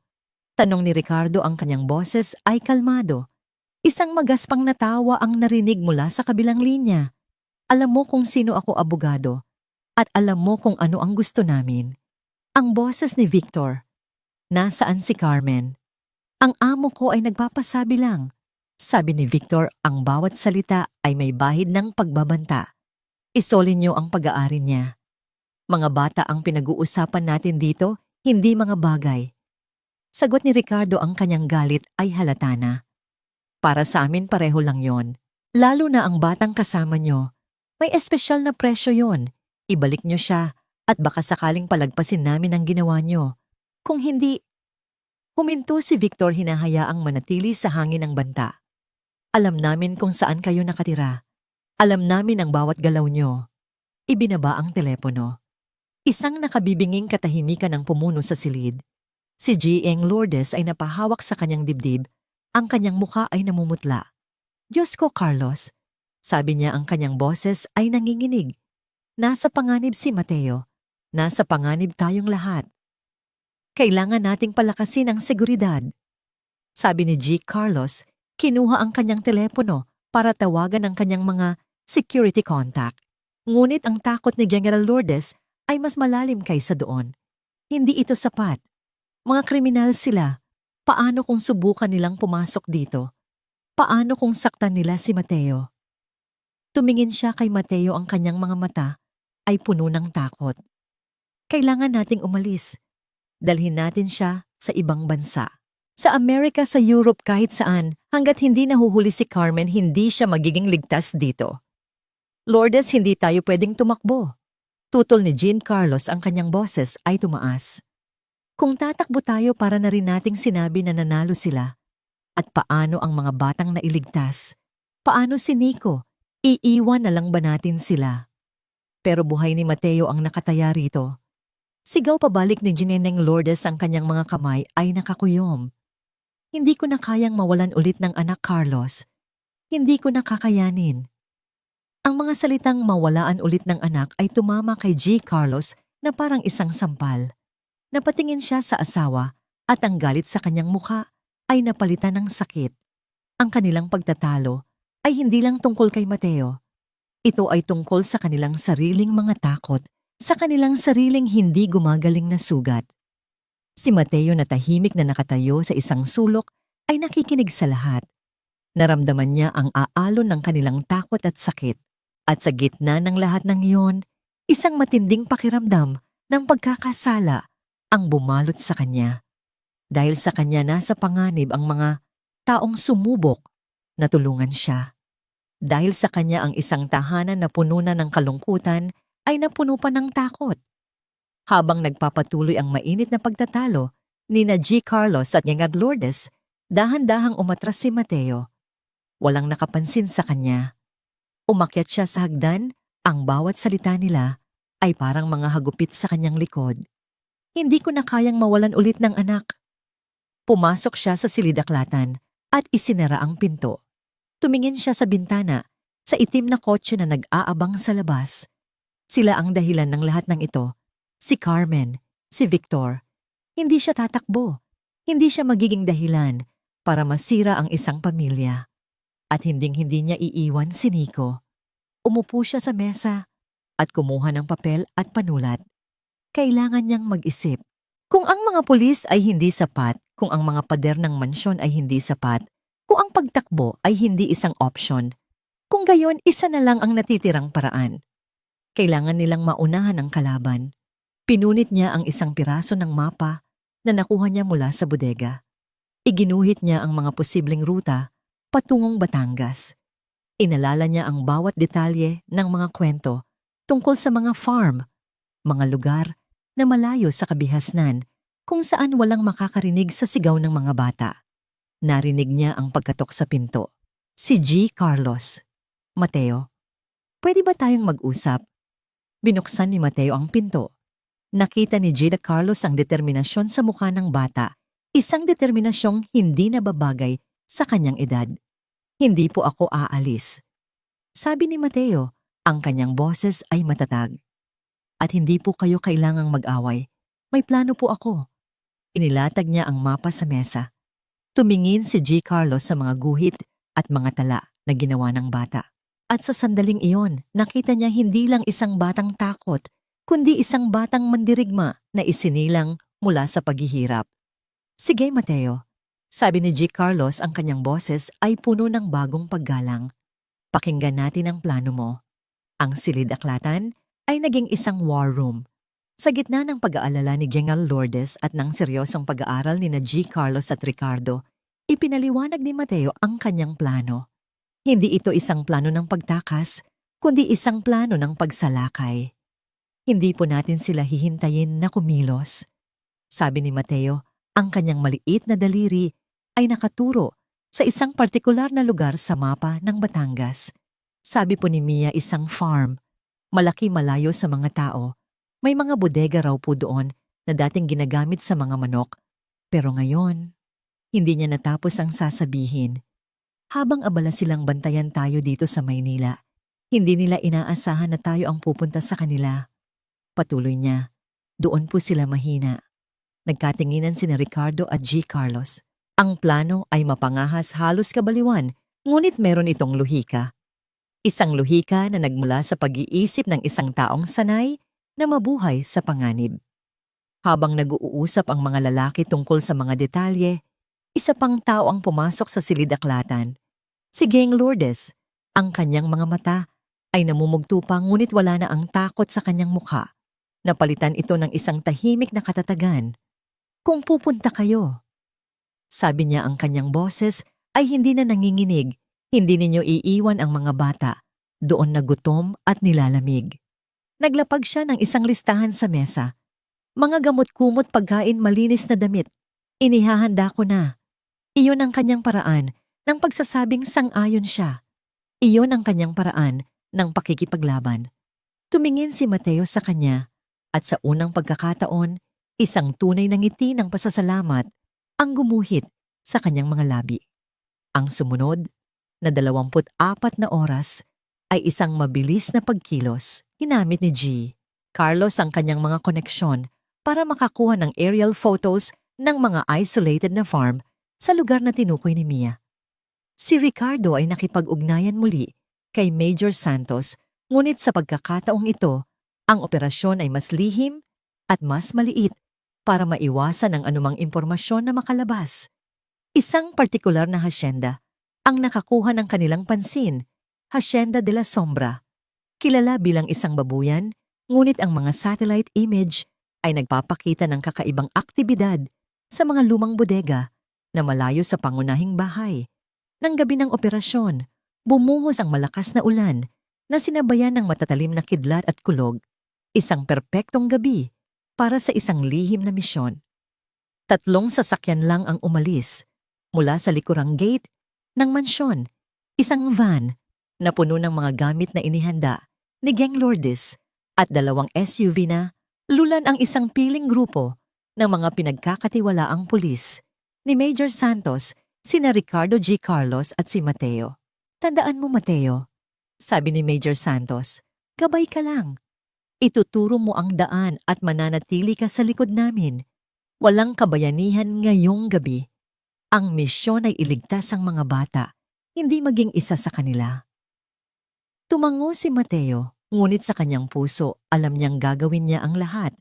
Tanong ni Ricardo. Ang kanyang boses ay kalmado. Isang magaspang na tawa ang narinig mula sa kabilang linya. Alam mo kung sino ako, abogado. At alam mo kung ano ang gusto namin. Ang boses ni Victor. Nasaan si Carmen? Ang amo ko ay nagpapasabi lang. Sabi ni Victor, ang bawat salita ay may bahid ng pagbabanta. Isolin niyo ang pag-aari niya. Mga bata ang pinag-uusapan natin dito, hindi mga bagay. Sagot ni Ricardo. Ang kanyang galit ay halata na. Para sa amin pareho lang yon. Lalo na ang batang kasama nyo. May espesyal na presyo yon. Ibalik nyo siya at baka sakaling palagpasin namin ang ginawa nyo. Kung hindi, huminto si Victor, hinahayaang manatili sa hangin ng banta. Alam namin kung saan kayo nakatira. Alam namin ang bawat galaw nyo. Ibinaba ang telepono. Isang nakabibinging katahimikan ang pumuno sa silid. Si G.Eng Lourdes ay napahawak sa kanyang dibdib. Ang kanyang mukha ay namumutla. Diyos ko, Carlos, sabi niya, ang kanyang boses ay nanginginig. Nasa panganib si Mateo. Nasa panganib tayong lahat. Kailangan nating palakasin ang seguridad. Sabi ni G. Carlos, kinuha ang kanyang telepono para tawagan ang kanyang mga security contact. Ngunit ang takot ni General Lourdes ay mas malalim kaysa doon. Hindi ito sapat. Mga kriminal sila. Paano kung subukan nilang pumasok dito? Paano kung saktan nila si Mateo? Tumingin siya kay Mateo. Ang kanyang mga mata ay puno ng takot. Kailangan nating umalis. Dalhin natin siya sa ibang bansa. Sa Amerika, sa Europe, kahit saan, hanggat hindi nahuhuli si Carmen, hindi siya magiging ligtas dito. Lourdes, hindi tayo pwedeng tumakbo. Tutol ni Jean Carlos. Ang kanyang boses ay tumaas. Kung tatakbo tayo, para na rin nating sinabi na nanalo sila. At paano ang mga batang nailigtas? Paano si Nico? Iiwan na lang ba natin sila? Pero buhay ni Mateo ang nakataya rito. Sigaw pabalik ni Gineneng Lourdes. Ang kanyang mga kamay ay nakakuyom. Hindi ko na kayang mawalan ulit ng anak, Carlos. Hindi ko na kakayanin. Ang mga salitang mawalaan ulit ng anak ay tumama kay G. Carlos na parang isang sampal. Napatingin siya sa asawa at ang galit sa kanyang mukha ay napalitan ng sakit. Ang kanilang pagtatalo ay hindi lang tungkol kay Mateo. Ito ay tungkol sa kanilang sariling mga takot, sa kanilang sariling hindi gumagaling na sugat. Si Mateo na tahimik na nakatayo sa isang sulok ay nakikinig sa lahat. Naramdaman niya ang aalon ng kanilang takot at sakit. At sa gitna ng lahat ng iyon, isang matinding pakiramdam ng pagkakasala ang bumalot sa kanya. Dahil sa kanya nasa panganib ang mga taong sumubok na tulungan siya. Dahil sa kanya ang isang tahanan na puno na ng kalungkutan ay napuno pa ng takot. Habang nagpapatuloy ang mainit na pagtatalo ni na G. Carlos at Yangad Lourdes, dahan-dahang umatras si Mateo. Walang nakapansin sa kanya. Umakyat siya sa hagdan, ang bawat salita nila ay parang mga hagupit sa kanyang likod. Hindi ko na kayang mawalan ulit ng anak. Pumasok siya sa silidaklatan at isinara ang pinto. Tumingin siya sa bintana, sa itim na kotse na nag-aabang sa labas. Sila ang dahilan ng lahat ng ito. Si Carmen, si Victor. Hindi siya tatakbo. Hindi siya magiging dahilan para masira ang isang pamilya. At hinding-hindi niya iiwan si Nico. Umupo siya sa mesa at kumuha ng papel at panulat. Kailangan niyang mag-isip. Kung ang mga pulis ay hindi sapat, kung ang mga pader ng mansyon ay hindi sapat, kung ang pagtakbo ay hindi isang option, kung gayon isa na lang ang natitirang paraan. Kailangan nilang maunahan ang kalaban. Pinunit niya ang isang piraso ng mapa na nakuha niya mula sa bodega. Iginuhit niya ang mga posibleng ruta patungong Batangas. Inalala niya ang bawat detalye ng mga kwento tungkol sa mga farm, mga lugar na malayo sa kabihasnan kung saan walang makakarinig sa sigaw ng mga bata. Narinig niya ang pagkatok sa pinto. Si G. Carlos. Mateo, pwede ba tayong mag-usap? Binuksan ni Mateo ang pinto. Nakita ni G. Carlos ang determinasyon sa mukha ng bata, isang determinasyong hindi nababagay sa kanyang edad. Hindi po ako aalis. Sabi ni Mateo, ang kanyang boses ay matatag. At hindi po kayo kailangang mag-away. May plano po ako. Inilatag niya ang mapa sa mesa. Tumingin si G. Carlos sa mga guhit at mga tala na ginawa ng bata. At sa sandaling iyon, nakita niya hindi lang isang batang takot, kundi isang batang mandirigma na isinilang mula sa paghihirap. Sige, Mateo. Sabi ni G. Carlos, ang kanyang boses ay puno ng bagong paggalang. Pakinggan natin ang plano mo. Ang silid-aklatan ay naging isang war room. Sa gitna ng pag-aalala ni General Lourdes at ng seryosong pag-aaral ni na G. Carlos at Ricardo, ipinaliwanag ni Mateo ang kanyang plano. Hindi ito isang plano ng pagtakas, kundi isang plano ng pagsalakay. Hindi po natin sila hihintayin na kumilos. Sabi ni Mateo, ang kanyang maliit na daliri ay nakaturo sa isang partikular na lugar sa mapa ng Batangas. Sabi po ni Mia, isang farm, malaki malayo sa mga tao. May mga bodega raw po doon na dating ginagamit sa mga manok. Pero ngayon, hindi niya natapos ang sasabihin. Habang abala silang bantayan tayo dito sa Maynila, hindi nila inaasahan na tayo ang pupunta sa kanila. Patuloy niya, doon po sila mahina. Nagkatinginan sina Ricardo at G. Carlos. Ang plano ay mapangahas halos kabaliwan, ngunit meron itong luhika. Isang luhika na nagmula sa pag-iisip ng isang taong sanay na mabuhay sa panganib. Habang nag-uusap ang mga lalaki tungkol sa mga detalye, isa pang tao ang pumasok sa silid-aklatan. Si Geng Lourdes. Ang kanyang mga mata ay namumugto pa ngunit wala na ang takot sa kanyang mukha. Napalitan ito ng isang tahimik na katatagan. Kung pupunta kayo. Sabi niya, ang kanyang boses ay hindi na nanginginig. Hindi ninyo iiwan ang mga bata. Doon na gutom at nilalamig. Naglapag siya ng isang listahan sa mesa. Mga gamot-kumot, pagkain, malinis na damit. Inihahanda ko na. Iyon ang kanyang paraan ng pagsasabing sang-ayon siya. Iyon ang kanyang paraan ng pakikipaglaban. Tumingin si Mateo sa kanya at sa unang pagkakataon, isang tunay na ngiti ng pasasalamat ang gumuhit sa kanyang mga labi. Ang sumunod na 24 na oras ay isang mabilis na pagkilos. Ginamit ni G. Carlos ang kanyang mga koneksyon para makakuha ng aerial photos ng mga isolated na farm sa lugar na tinukoy ni Mia. Si Ricardo ay nakipag-ugnayan muli kay Major Santos, ngunit sa pagkakataong ito, ang operasyon ay mas lihim at mas maliit para maiwasan ang anumang impormasyon na makalabas. Isang partikular na hasyenda ang nakakuha ng kanilang pansin, Hacienda de la Sombra. Kilala bilang isang babuyan, ngunit ang mga satellite image ay nagpapakita ng kakaibang aktibidad sa mga lumang bodega na malayo sa pangunahing bahay. Nang gabi ng operasyon, bumuhos ang malakas na ulan na sinabayan ng matatalim na kidlat at kulog. Isang perpektong gabi para sa isang lihim na misyon. 3 sasakyan lang ang umalis mula sa likurang gate ng mansyon. Isang van na puno ng mga gamit na inihanda ni Geng Lourdes at 2 SUV na lulan ang isang piling grupo ng mga pinagkakatiwalaang pulis ni Major Santos, sina Ricardo G. Carlos at si Mateo. Tandaan mo, Mateo, sabi ni Major Santos, gabay ka lang. Ituturo mo ang daan at mananatili ka sa likod namin. Walang kabayanihan ngayong gabi. Ang misyon ay iligtas ang mga bata, hindi maging isa sa kanila. Tumango si Mateo, ngunit sa kanyang puso alam niyang gagawin niya ang lahat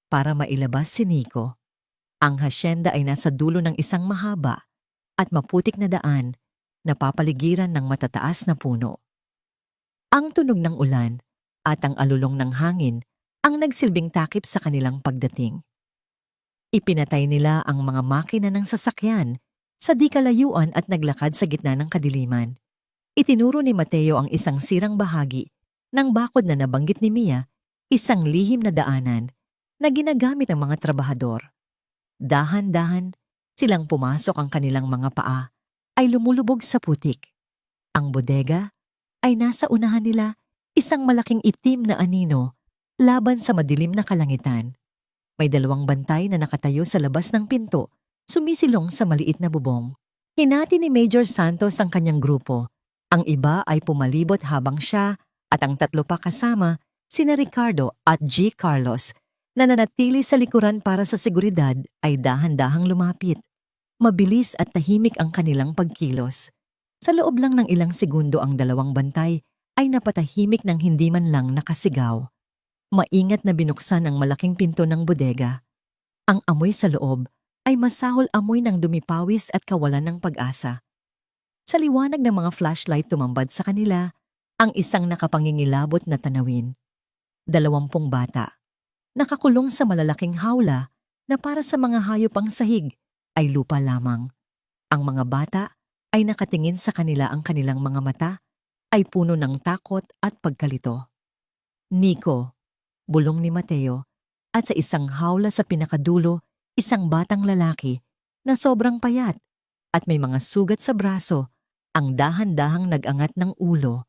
para mailabas si Nico. Ang hasyenda ay nasa dulo ng isang mahaba at maputik na daan na papaligiran ng matataas na puno. Ang tunog ng ulan at ang alulong ng hangin ang nagsilbing takip sa kanilang pagdating. Ipinatay nila ang mga makina ng sasakyan sa di kalayuan at naglakad sa gitna ng kadiliman. Itinuro ni Mateo ang isang sirang bahagi ng bakod na nabanggit ni Mia, isang lihim na daanan na ginagamit ng mga trabahador. Dahan-dahan silang pumasok, ang kanilang mga paa ay lumulubog sa putik. Ang bodega ay nasa unahan nila, isang malaking itim na anino laban sa madilim na kalangitan. May 2 bantay na nakatayo sa labas ng pinto, sumisilong sa maliit na bubong. Hinati ni Major Santos ang kanyang grupo. Ang iba ay pumalibot habang siya at ang 3 pa kasama, sina Ricardo at G. Carlos, na nanatili sa likuran para sa seguridad ay dahan-dahang lumapit. Mabilis at tahimik ang kanilang pagkilos. Sa loob lang ng ilang segundo ang 2 bantay ay napatahimik ng hindi man lang nakasigaw. Maingat na binuksan ang malaking pinto ng bodega. Ang amoy sa loob ay masahol amoy ng dumipawis at kawalan ng pag-asa. Sa liwanag ng mga flashlight tumambad sa kanila ang isang nakapangingilabot na tanawin. 20 bata, nakakulong sa malalaking hawla na para sa mga hayop ang sahig ay lupa lamang. Ang mga bata ay nakatingin sa kanila, ang kanilang mga mata ay puno ng takot at pagkalito. Nico, bulong ni Mateo, at sa isang hawla sa pinakadulo, isang batang lalaki na sobrang payat at may mga sugat sa braso, ang dahan-dahang nag-angat ng ulo.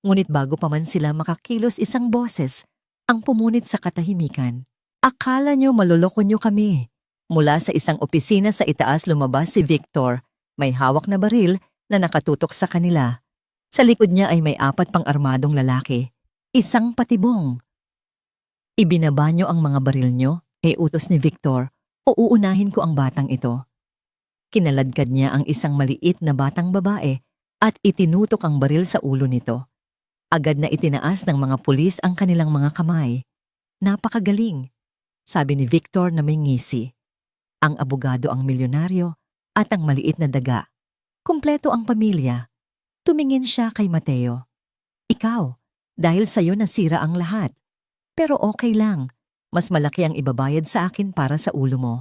Ngunit bago pa man sila makakilos, isang boses ang pumunit sa katahimikan. Akala nyo maloloko nyo kami. Mula sa isang opisina sa itaas lumabas si Victor, may hawak na baril na nakatutok sa kanila. Sa likod niya ay may 4 pang armadong lalaki, isang patibong. Ibinaba nyo ang mga baril nyo, utos ni Victor, o uunahin ko ang batang ito. Kinaladkad niya ang isang maliit na batang babae at itinutok ang baril sa ulo nito. Agad na itinaas ng mga pulis ang kanilang mga kamay. Napakagaling, sabi ni Victor na may ngisi. Ang abogado ang milyonaryo at ang maliit na daga. Kumpleto ang pamilya. Tumingin siya kay Mateo. Ikaw, dahil sa'yo nasira ang lahat. Pero okay lang, mas malaki ang ibabayad sa akin para sa ulo mo.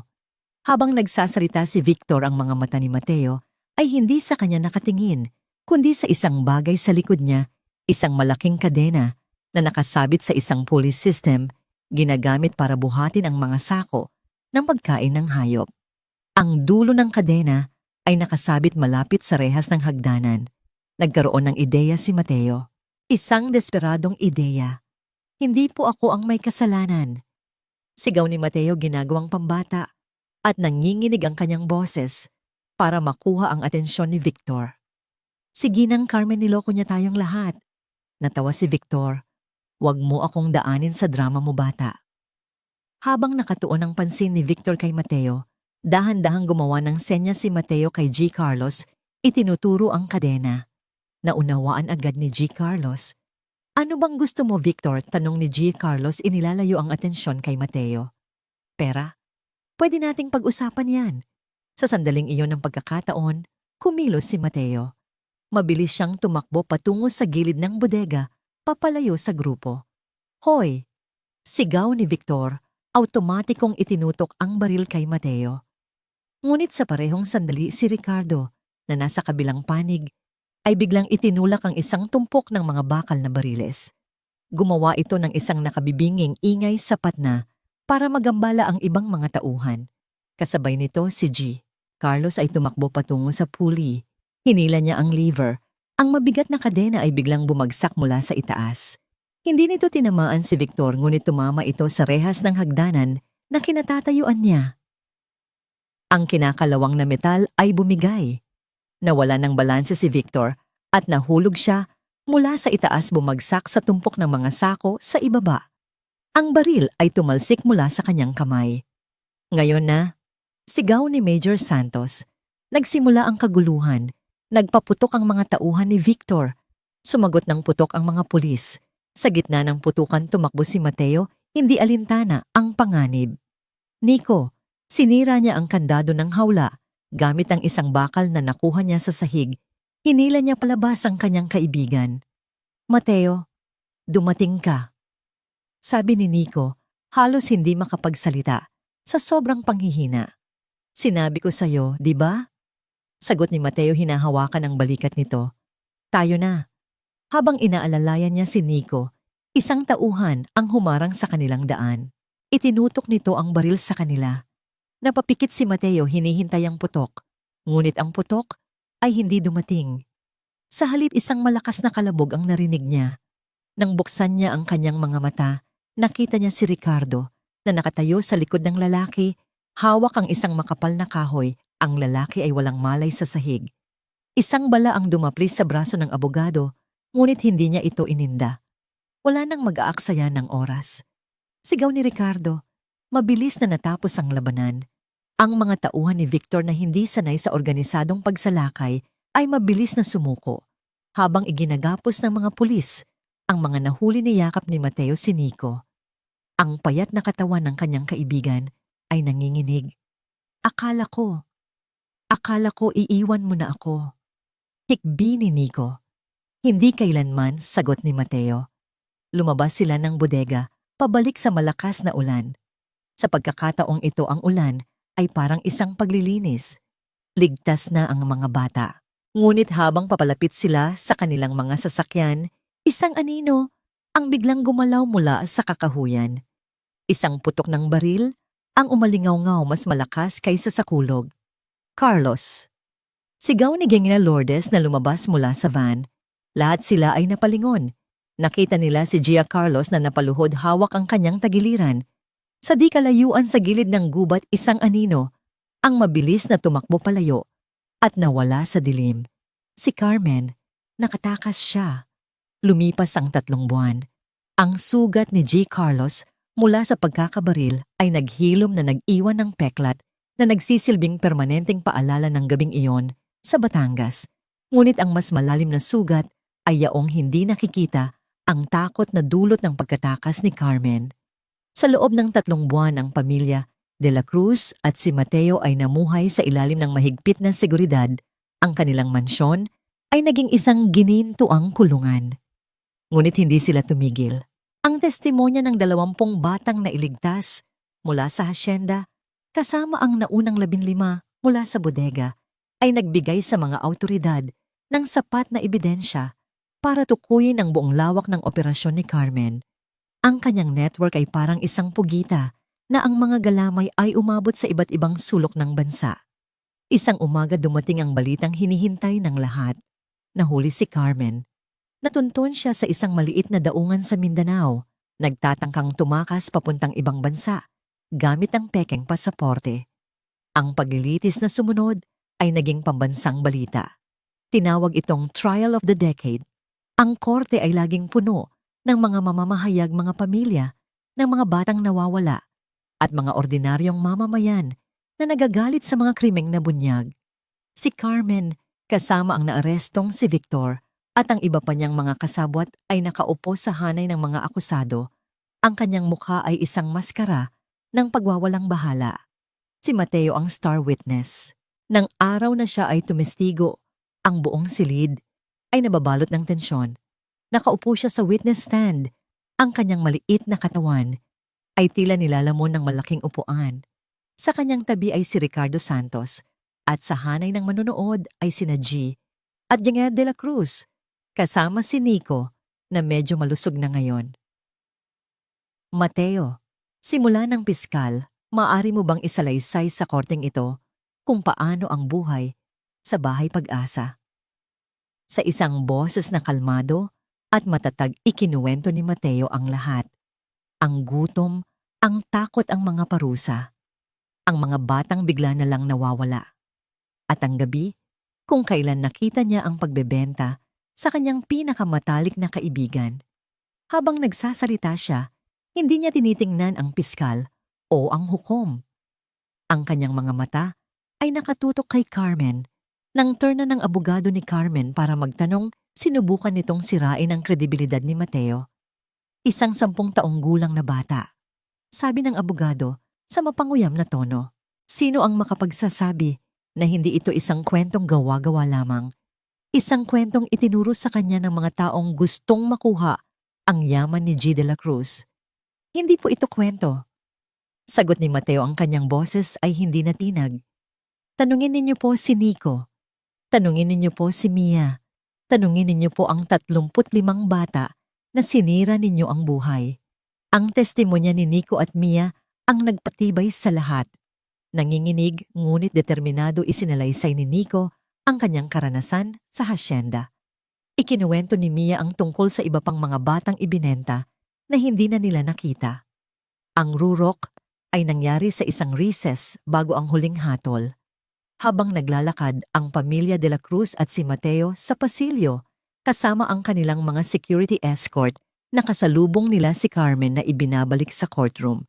Habang nagsasalita si Victor, ang mga mata ni Mateo ay hindi sa kanya nakatingin, kundi sa isang bagay sa likod niya, isang malaking kadena na nakasabit sa isang pulley system, ginagamit para buhatin ang mga sako ng pagkain ng hayop. Ang dulo ng kadena ay nakasabit malapit sa rehas ng hagdanan. Nagkaroon ng ideya si Mateo. Isang desperadong ideya. Hindi po ako ang may kasalanan. Sigaw ni Mateo ginagawang pambata at nanginginig ang kanyang boses para makuha ang atensyon ni Victor. Sige nang Carmen, niloko niya tayong lahat. Natawa si Victor. Huwag mo akong daanin sa drama mo, bata. Habang nakatuon ang pansin ni Victor kay Mateo, dahan-dahang gumawa ng senya si Mateo kay G. Carlos, itinuturo ang kadena. Naunawaan agad ni G. Carlos. Ano bang gusto mo, Victor? Tanong ni G. Carlos, inilalayo ang atensyon kay Mateo. Pera? Pwede nating pag-usapan yan. Sa sandaling iyon ng pagkakataon, kumilos si Mateo. Mabilis siyang tumakbo patungo sa gilid ng bodega, papalayo sa grupo. Hoy! Sigaw ni Victor automatikong itinutok ang baril kay Mateo. Ngunit sa parehong sandali si Ricardo, na nasa kabilang panig, ay biglang itinulak ang isang tumpok ng mga bakal na bariles. Gumawa ito ng isang nakabibinging ingay sapat na para magambala ang ibang mga tauhan. Kasabay nito si G. Carlos ay tumakbo patungo sa pulley. Hinila niya ang lever. Ang mabigat na kadena ay biglang bumagsak mula sa itaas. Hindi nito tinamaan si Victor ngunit tumama ito sa rehas ng hagdanan na kinatatayuan niya. Ang kinakalawang na metal ay bumigay. Nawala ng balanse si Victor at nahulog siya mula sa itaas bumagsak sa tumpok ng mga sako sa ibaba. Ang baril ay tumalsik mula sa kanyang kamay. Ngayon na, sigaw ni Major Santos. Nagsimula ang kaguluhan. Nagpaputok ang mga tauhan ni Victor. Sumagot ng putok ang mga pulis. Sa gitna ng putukan tumakbo si Mateo, hindi alintana ang panganib. Nico, sinira niya ang kandado ng hawla. Gamit ang isang bakal na nakuha niya sa sahig, hinila niya palabas ang kanyang kaibigan. Mateo, dumating ka. Sabi ni Nico, halos hindi makapagsalita, sa sobrang panghihina. Sinabi ko sa'yo, di ba? Sagot ni Mateo hinahawakan ang balikat nito. Tayo na. Habang inaalalayan niya si Nico, isang tauhan ang humarang sa kanilang daan. Itinutok nito ang baril sa kanila. Napapikit si Mateo hinihintay ang putok, ngunit ang putok ay hindi dumating. Sa halip isang malakas na kalabog ang narinig niya. Nang buksan niya ang kanyang mga mata, nakita niya si Ricardo na nakatayo sa likod ng lalaki, hawak ang isang makapal na kahoy, ang lalaki ay walang malay sa sahig. Isang bala ang dumaplis sa braso ng abogado, ngunit hindi niya ito ininda. Wala nang mag-aaksaya ng oras. Sigaw ni Ricardo. Mabilis na natapos ang labanan. Ang mga tauhan ni Victor na hindi sanay sa organisadong pagsalakay ay mabilis na sumuko. Habang iginagapos ng mga pulis, ang mga nahuli ni yakap ni Mateo si Nico. Ang payat na katawan ng kanyang kaibigan ay nanginginig. Akala ko iiwan mo na ako. Hikbi ni Nico. Hindi kailanman, sagot ni Mateo. Lumabas sila ng bodega, pabalik sa malakas na ulan. Sa pagkakataong ito ang ulan ay parang isang paglilinis. Ligtas na ang mga bata. Ngunit habang papalapit sila sa kanilang mga sasakyan, isang anino ang biglang gumalaw mula sa kakahuyan. Isang putok ng baril ang umalingaw-ngaw mas malakas kaysa sa kulog. Carlos. Sigaw ni Gengina Lourdes na lumabas mula sa van. Lahat sila ay napalingon. Nakita nila si Gia Carlos na napaluhod hawak ang kanyang tagiliran. Sa di kalayuan sa gilid ng gubat isang anino, ang mabilis na tumakbo palayo at nawala sa dilim. Si Carmen, nakatakas siya. Lumipas ang 3 buwan. Ang sugat ni G. Carlos mula sa pagkakabaril ay naghilom na nag-iwan ng peklat na nagsisilbing permanenteng paalala ng gabing iyon sa Batangas. Ngunit ang mas malalim na sugat ay yaong hindi nakikita ang takot na dulot ng pagkatakas ni Carmen. Sa loob ng 3 buwan ang pamilya De La Cruz at si Mateo ay namuhay sa ilalim ng mahigpit na seguridad. Ang kanilang mansyon ay naging isang ginintuang kulungan. Ngunit hindi sila tumigil. Ang testimonya ng 20 batang nailigtas mula sa hasyenda kasama ang naunang 15 mula sa bodega ay nagbigay sa mga awtoridad ng sapat na ebidensya para tukuyin ang buong lawak ng operasyon ni Carmen. Ang kanyang network ay parang isang pugita na ang mga galamay ay umabot sa iba't ibang sulok ng bansa. Isang umaga dumating ang balitang hinihintay ng lahat. Nahuli si Carmen. Natuntun siya sa isang maliit na daungan sa Mindanao, nagtatangkang tumakas papuntang ibang bansa, gamit ang pekeng pasaporte. Ang paglilitis na sumunod ay naging pambansang balita. Tinawag itong Trial of the Decade. Ang korte ay laging puno ng mga mamamahayag mga pamilya, ng mga batang nawawala, at mga ordinaryong mamamayan na nagagalit sa mga krimeng nabunyag. Si Carmen, kasama ang naarestong si Victor, at ang iba pa niyang mga kasabwat ay nakaupo sa hanay ng mga akusado. Ang kanyang mukha ay isang maskara ng pagwawalang bahala. Si Mateo ang star witness. Nang araw na siya ay tumestigo, ang buong silid ay nababalot ng tensyon. Nakaupo siya sa witness stand. Ang kanyang maliit na katawan ay tila nilalamon ng malaking upuan. Sa kanyang tabi ay si Ricardo Santos at sa hanay ng manonood ay sina G at Janger de la Cruz kasama si Nico na medyo malusog na ngayon. Mateo, simula ng piskal, maaari mo bang isalaysay sa korteng ito kung paano ang buhay sa Bahay Pag-asa? Sa isang boses na kalmado at matatag ikinuwento ni Mateo ang lahat. Ang gutom, ang takot, ang mga parusa. Ang mga batang bigla na lang nawawala. At ang gabi, kung kailan nakita niya ang pagbebenta sa kanyang pinakamatalik na kaibigan. Habang nagsasalita siya, hindi niya tinitingnan ang piskal o ang hukom. Ang kanyang mga mata ay nakatutok kay Carmen. Nang turn na ng abogado ni Carmen para magtanong, sinubukan nitong sirain ang kredibilidad ni Mateo. Isang 10 taong gulang na bata. Sabi ng abogado sa mapanguyam na tono, sino ang makapagsasabi na hindi ito isang kwentong gawa-gawa lamang? Isang kwentong itinuro sa kanya ng mga taong gustong makuha ang yaman ni G. de la Cruz. Hindi po ito kwento. Sagot ni Mateo, ang kanyang boses ay hindi natinag. Tanungin ninyo po si Nico. Tanungin ninyo po si Mia. Tanungin ninyo po ang 35 bata na sinira ninyo ang buhay. Ang testimonya ni Nico at Mia ang nagpatibay sa lahat. Nanginginig ngunit determinado isinalaysay ni Nico ang kanyang karanasan sa hasyenda. Ikinuwento ni Mia ang tungkol sa iba pang mga batang ibinenta na hindi na nila nakita. Ang rurok ay nangyari sa isang recess bago ang huling hatol. Habang naglalakad ang pamilya de la Cruz at si Mateo sa pasilyo, kasama ang kanilang mga security escort, nakasalubong nila si Carmen na ibinabalik sa courtroom.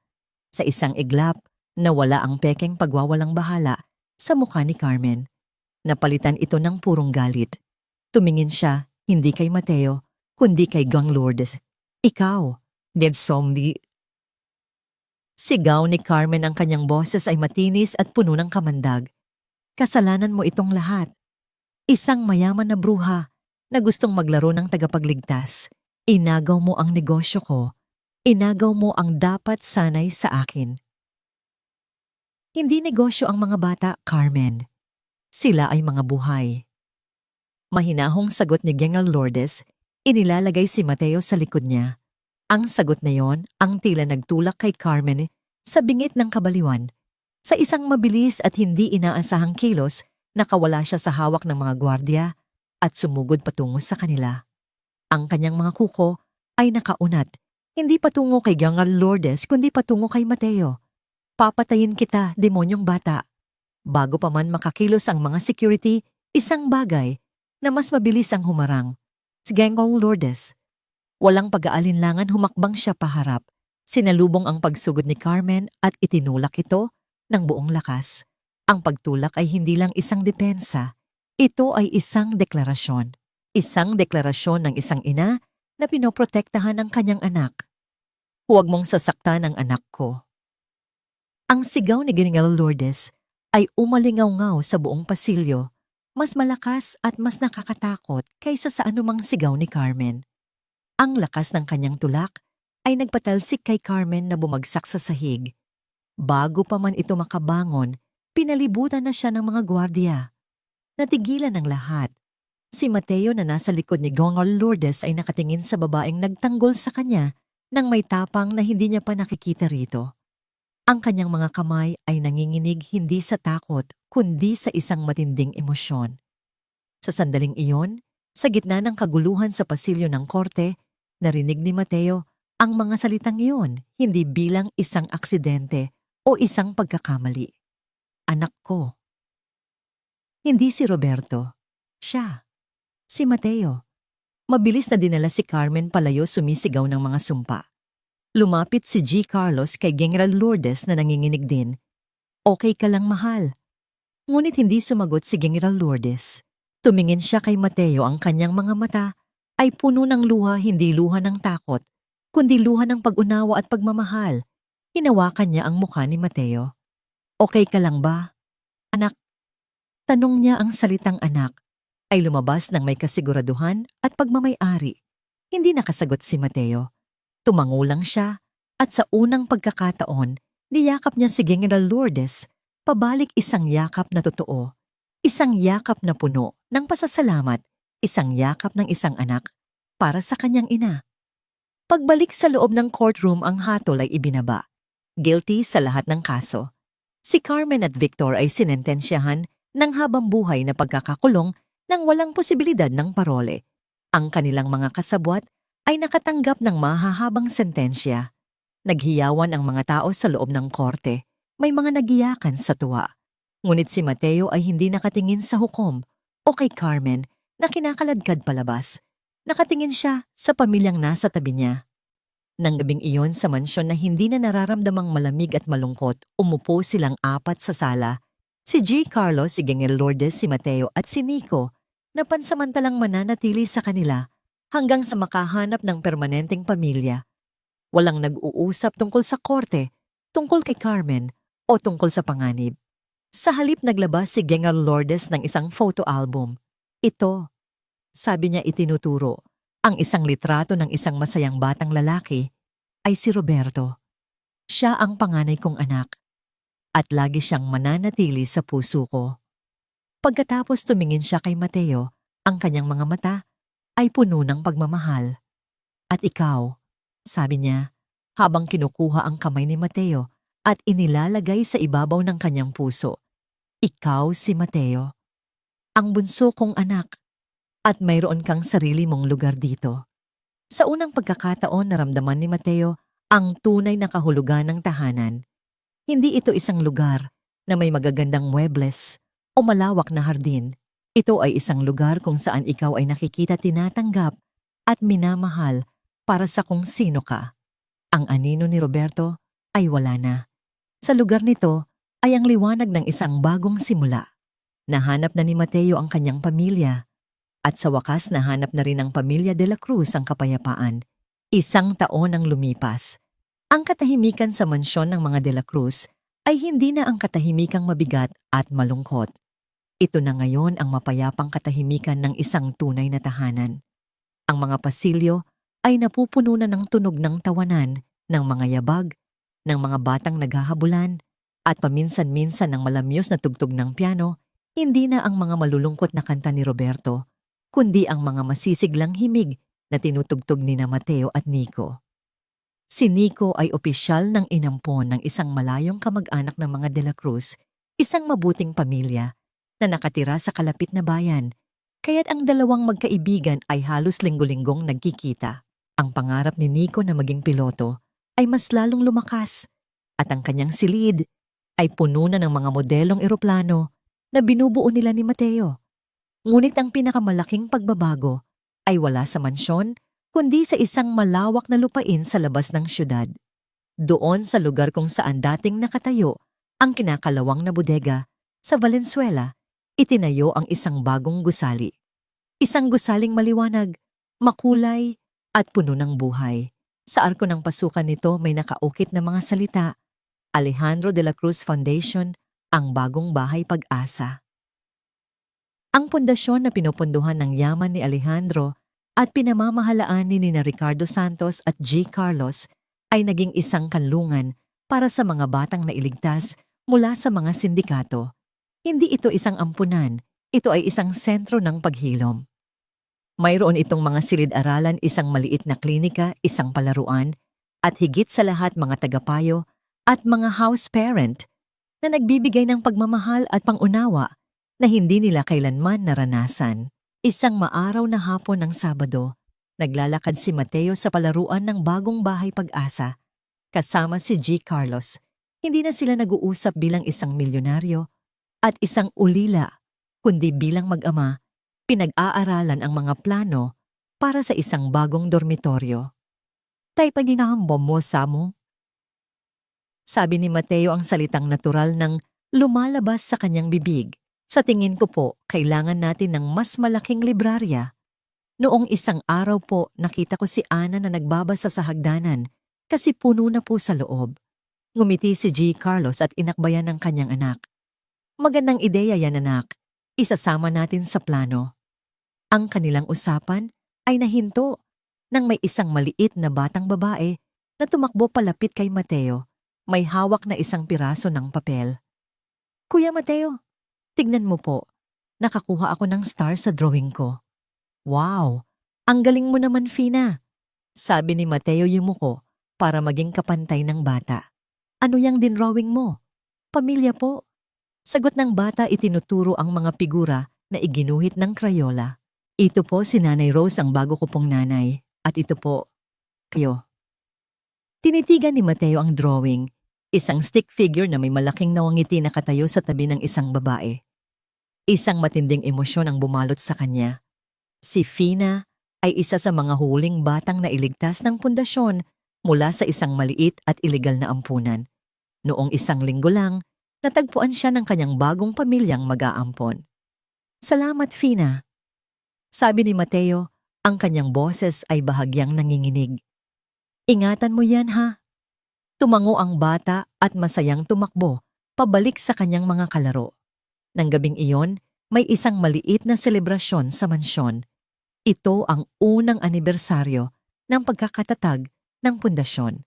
Sa isang iglap, nawala ang pekeng pagwawalang bahala sa mukha ni Carmen. Napalitan ito ng purong galit. Tumingin siya, hindi kay Mateo, kundi kay Gang Lourdes. Ikaw, dead zombie. Sigaw ni Carmen, ang kanyang boses ay matinis at puno ng kamandag. Kasalanan mo itong lahat. Isang mayaman na bruha na gustong maglaro ng tagapagligtas. Inagaw mo ang negosyo ko. Inagaw mo ang dapat sanay sa akin. Hindi negosyo ang mga bata, Carmen. Sila ay mga buhay. Mahinahong sagot ni General Lourdes, inilalagay si Mateo sa likod niya. Ang sagot na yon ang tila nagtulak kay Carmen sa bingit ng kabaliwan. Sa isang mabilis at hindi inaasahang kilos, nakawala siya sa hawak ng mga gwardya at sumugod patungo sa kanila. Ang kanyang mga kuko ay nakaunat, hindi patungo kay General Lourdes kundi patungo kay Mateo. Papatayin kita, demonyong bata. Bago pa man makakilos ang mga security, isang bagay na mas mabilis ang humarang. Si General Lourdes. Walang pag-aalinlangan, humakbang siya paharap. Sinalubong ang pagsugod ni Carmen at itinulak ito ng buong lakas. Ang pagtulak ay hindi lang isang depensa. Ito ay isang deklarasyon. Isang deklarasyon ng isang ina na pinoprotektahan ang kanyang anak. Huwag mong sasaktan ang anak ko. Ang sigaw ni General Lourdes ay umalingaw-ngaw sa buong pasilyo, mas malakas at mas nakakatakot kaysa sa anumang sigaw ni Carmen. Ang lakas ng kanyang tulak ay nagpatalsik kay Carmen na bumagsak sa sahig. Bago pa man ito makabangon, pinalibutan na siya ng mga gwardya. Natigilan ang lahat. Si Mateo na nasa likod ni General Lourdes ay nakatingin sa babaeng nagtanggol sa kanya nang may tapang na hindi niya pa nakikita rito. Ang kanyang mga kamay ay nanginginig hindi sa takot, kundi sa isang matinding emosyon. Sa sandaling iyon, sa gitna ng kaguluhan sa pasilyo ng korte, narinig ni Mateo ang mga salitang iyon hindi bilang isang aksidente o isang pagkakamali. Anak ko. Hindi si Roberto. Siya. Si Mateo. Mabilis na dinala si Carmen palayo, sumisigaw ng mga sumpa. Lumapit si G. Carlos kay General Lourdes na nanginginig din. Okay ka lang, mahal. Ngunit hindi sumagot si General Lourdes. Tumingin siya kay Mateo, ang kanyang mga mata ay puno ng luha, hindi luha ng takot, kundi luha ng pag-unawa at pagmamahal. Hinawakan niya ang mukha ni Mateo. Okay ka lang ba, anak? Tanong niya. Ang salitang anak ay lumabas ng may kasiguraduhan at pagmamay-ari. Hindi nakasagot si Mateo. Tumango lang siya At sa unang pagkakataon, niyakap niya si General Lourdes, pabalik isang yakap na totoo, isang yakap na puno ng pasasalamat, isang yakap ng isang anak para sa kanyang ina. Pagbalik sa loob ng courtroom ang hatol ay ibinaba. Guilty sa lahat ng kaso. Si Carmen at Victor ay sinentensyahan ng habang buhay na pagkakakulong nang walang posibilidad ng parole. Ang kanilang mga kasabwat ay nakatanggap ng mahahabang sentensya. Naghiyawan ang mga tao sa loob ng korte. May mga nagiyakan sa tuwa. Ngunit si Mateo ay hindi nakatingin sa hukom o kay Carmen na kinakaladkad palabas. Nakatingin siya sa pamilyang nasa tabi niya. Nang gabing iyon sa mansyon na hindi na nararamdamang malamig at malungkot, umupo silang apat sa sala. Si G. Carlos, si General Lourdes, si Mateo at si Nico na pansamantalang mananatili sa kanila hanggang sa makahanap ng permanenteng pamilya. Walang nag-uusap tungkol sa korte, tungkol kay Carmen o tungkol sa panganib. Sa halip naglabas si General Lourdes ng isang photo album. Ito, sabi niya itinuturo, ang isang litrato ng isang masayang batang lalaki ay si Roberto. Siya ang panganay kong anak at lagi siyang mananatili sa puso ko. Pagkatapos tumingin siya kay Mateo, ang kanyang mga mata ay puno ng pagmamahal. At ikaw, sabi niya, habang kinukuha ang kamay ni Mateo at inilalagay sa ibabaw ng kanyang puso. Ikaw si Mateo, ang bunso kong anak. At mayroon kang sarili mong lugar dito. Sa unang pagkakataon naramdaman ni Mateo ang tunay na kahulugan ng tahanan. Hindi ito isang lugar na may magagandang muebles o malawak na hardin. Ito ay isang lugar kung saan ikaw ay nakikita tinatanggap at minamahal para sa kung sino ka. Ang anino ni Roberto ay wala na. Sa lugar nito ay ang liwanag ng isang bagong simula. Nahanap na ni Mateo ang kanyang pamilya. At sa wakas nahanap na rin ng pamilya de la Cruz ang kapayapaan. Isang taon ang lumipas. Ang katahimikan sa mansyon ng mga de la Cruz ay hindi na ang katahimikang mabigat at malungkot. Ito na ngayon ang mapayapang katahimikan ng isang tunay na tahanan. Ang mga pasilyo ay napupuno na ng tunog ng tawanan, ng mga yabag, ng mga batang naghahabulan, at paminsan-minsan ng malamyos na tugtog ng piano, hindi na ang mga malulungkot na kanta ni Roberto, kundi ang mga masisiglang himig na tinutugtog ni na Mateo at Nico. Si Nico ay opisyal ng inampon ng isang malayong kamag-anak ng mga de la Cruz, isang mabuting pamilya na nakatira sa kalapit na bayan, kaya't ang dalawang magkaibigan ay halos linggo-linggong nagkikita. Ang pangarap ni Nico na maging piloto ay mas lalong lumakas at ang kanyang silid ay puno na ng mga modelong eroplano na binubuo nila ni Mateo. Ngunit ang pinakamalaking pagbabago ay wala sa mansyon, kundi sa isang malawak na lupain sa labas ng syudad. Doon sa lugar kung saan dating nakatayo ang kinakalawang na bodega, sa Valenzuela, itinayo ang isang bagong gusali. Isang gusaling maliwanag, makulay, at puno ng buhay. Sa arko ng pasukan nito may nakaukit na mga salita, Alejandro de la Cruz Foundation, ang bagong bahay pag-asa. Ang pundasyon na pinupunduhan ng yaman ni Alejandro at pinamamahalaan ni Nina Ricardo Santos at G. Carlos ay naging isang kanlungan para sa mga batang nailigtas mula sa mga sindikato. Hindi ito isang ampunan, ito ay isang sentro ng paghilom. Mayroon itong mga silid-aralan, isang maliit na klinika, isang palaruan, at higit sa lahat mga tagapayo at mga house parent na nagbibigay ng pagmamahal at pangunawa na hindi nila kailanman naranasan. Isang maaraw na hapon ng Sabado, naglalakad si Mateo sa palaruan ng bagong bahay pag-asa. Kasama si G. Carlos, hindi na sila nag-uusap bilang isang milyonaryo at isang ulila, kundi bilang mag-ama, pinag-aaralan ang mga plano para sa isang bagong dormitoryo. Tay pagingahambom mo, Samo? Sabi ni Mateo ang salitang natural nang lumalabas sa kanyang bibig. Sa tingin ko po, kailangan natin ng mas malaking librarya. Noong isang araw po, nakita ko si Ana na nagbabasa sa hagdanan kasi puno na po sa loob. Ngumiti si G. Carlos at inakbayan ng kanyang anak. Magandang ideya yan, anak. Isasama natin sa plano. Ang kanilang usapan ay nahinto nang may isang maliit na batang babae na tumakbo palapit kay Mateo. May hawak na isang piraso ng papel. Kuya Mateo, tignan mo po. Nakakuha ako ng star sa drawing ko. Wow, ang galing mo naman, Fina. Sabi ni Mateo yumuko para maging kapantay ng bata. Ano yang dinrawing mo? Pamilya po. Sagot ng bata itinuturo ang mga figura na iginuhit ng Crayola. Ito po si Nanay Rose, ang bago ko pong nanay. At ito po, kayo. Tinitigan ni Mateo ang drawing. Isang stick figure na may malaking nawangiti na katayo sa tabi ng isang babae. Isang matinding emosyon ang bumalot sa kanya. Si Fina ay isa sa mga huling batang nailigtas ng pundasyon mula sa isang maliit at ilegal na ampunan. Noong isang linggo lang, natagpuan siya ng kanyang bagong pamilyang mag-aampon. Salamat, Fina. Sabi ni Mateo, ang kanyang boses ay bahagyang nanginginig. Ingatan mo yan, ha? Tumango ang bata at masayang tumakbo pabalik sa kanyang mga kalaro. Nang gabing iyon, may isang maliit na selebrasyon sa mansyon. Ito ang unang anibersaryo ng pagkakatatag ng pundasyon.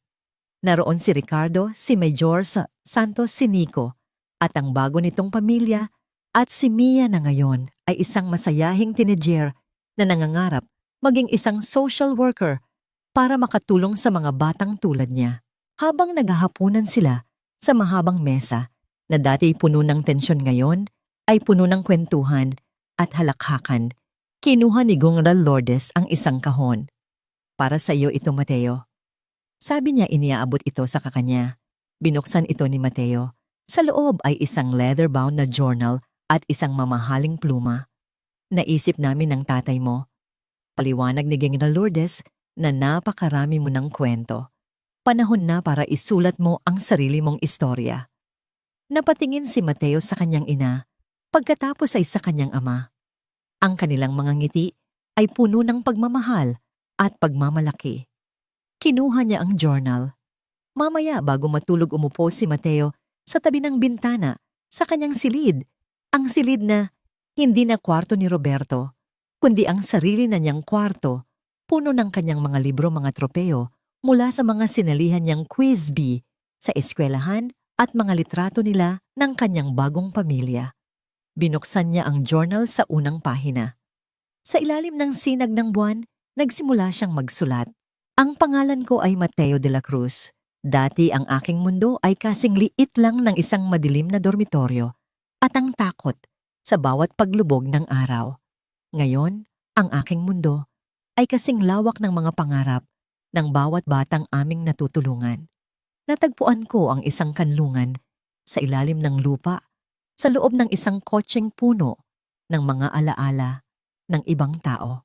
Naroon si Ricardo, si Major Santos, si Nico, at ang bago nitong pamilya, at si Mia na ngayon ay isang masayahing teenager na nangangarap maging isang social worker para makatulong sa mga batang tulad niya. Habang naghahapunan sila sa mahabang mesa na dati puno ng tensyon ngayon ay puno ng kwentuhan at halakhakan, kinuha ni Gonral Lourdes ang isang kahon. Para sa iyo ito, Mateo. Sabi niya iniaabot ito sa kakanya. Binuksan ito ni Mateo. Sa loob ay isang leather-bound na journal at isang mamahaling pluma. Naisip namin ng tatay mo. Paliwanag ni Gonral Lourdes na napakarami mo ng kwento. Panahon na para isulat mo ang sarili mong istorya. Napatingin si Mateo sa kanyang ina, pagkatapos ay sa kanyang ama. Ang kanilang mga ngiti ay puno ng pagmamahal at pagmamalaki. Kinuha niya ang journal. Mamaya bago matulog umupo si Mateo sa tabi ng bintana sa kanyang silid. Ang silid na hindi na kwarto ni Roberto, kundi ang sarili na niyang kwarto, puno ng kanyang mga libro, mga tropeo, mula sa mga sinalihan niyang quiz bee sa eskwelahan at mga litrato nila ng kanyang bagong pamilya. Binuksan niya ang journal sa unang pahina. Sa ilalim ng sinag ng buwan, nagsimula siyang magsulat. Ang pangalan ko ay Mateo de la Cruz. Dati ang aking mundo ay kasing liit lang ng isang madilim na dormitoryo at ang takot sa bawat paglubog ng araw. Ngayon, ang aking mundo ay kasing lawak ng mga pangarap ng bawat batang aming natutulungan. Natagpuan ko ang isang kanlungan sa ilalim ng lupa, sa loob ng isang kotseng puno ng mga alaala ng ibang tao.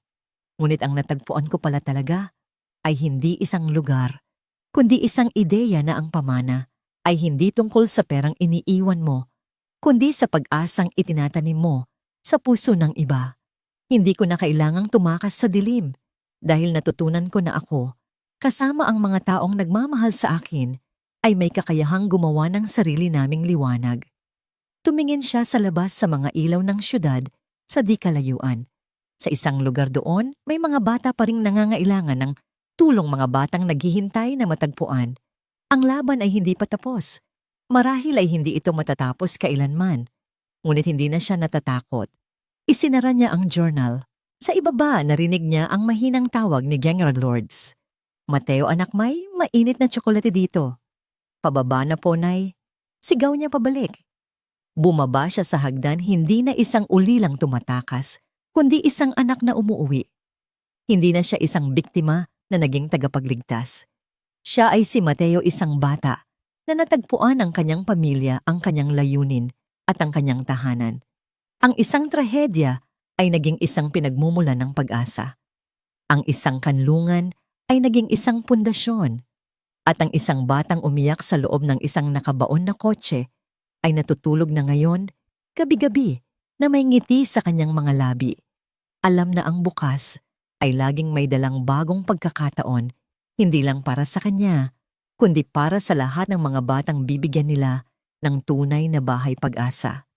Ngunit ang natagpuan ko pala talaga ay hindi isang lugar, kundi isang ideya na ang pamana ay hindi tungkol sa perang iniiwan mo, kundi sa pag-asang itinatanim mo sa puso ng iba. Hindi ko na kailangang tumakas sa dilim dahil natutunan ko na ako, kasama ang mga taong nagmamahal sa akin, ay may kakayahang gumawa ng sarili naming liwanag. Tumingin siya sa labas sa mga ilaw ng syudad sa di kalayuan. Sa isang lugar doon, may mga bata pa ring nangangailangan ng tulong, mga batang naghihintay na matagpuan. Ang laban ay hindi pa tapos. Marahil ay hindi ito matatapos kailanman. Ngunit hindi na siya natatakot. Isinara niya ang journal. Sa ibaba, narinig niya ang mahinang tawag ni General Lourdes. Mateo, anak, may mainit na tsokolate dito. Pababa na po, Nay. Sigaw niya pabalik. Bumaba siya sa hagdan, hindi na isang ulilang tumatakas, kundi isang anak na umuuwi. Hindi na siya isang biktima na naging tagapagligtas. Siya ay si Mateo, isang bata na natagpuan ang kanyang pamilya, ang kanyang layunin at ang kanyang tahanan. Ang isang trahedya ay naging isang pinagmumulan ng pag-asa. Ang isang kanlungan ay naging isang pundasyon. At ang isang batang umiyak sa loob ng isang nakabaon na kotse ay natutulog na ngayon, gabi-gabi, na may ngiti sa kanyang mga labi. Alam na ang bukas ay laging may dalang bagong pagkakataon, hindi lang para sa kanya, kundi para sa lahat ng mga batang bibigyan nila ng tunay na bahay pag-asa.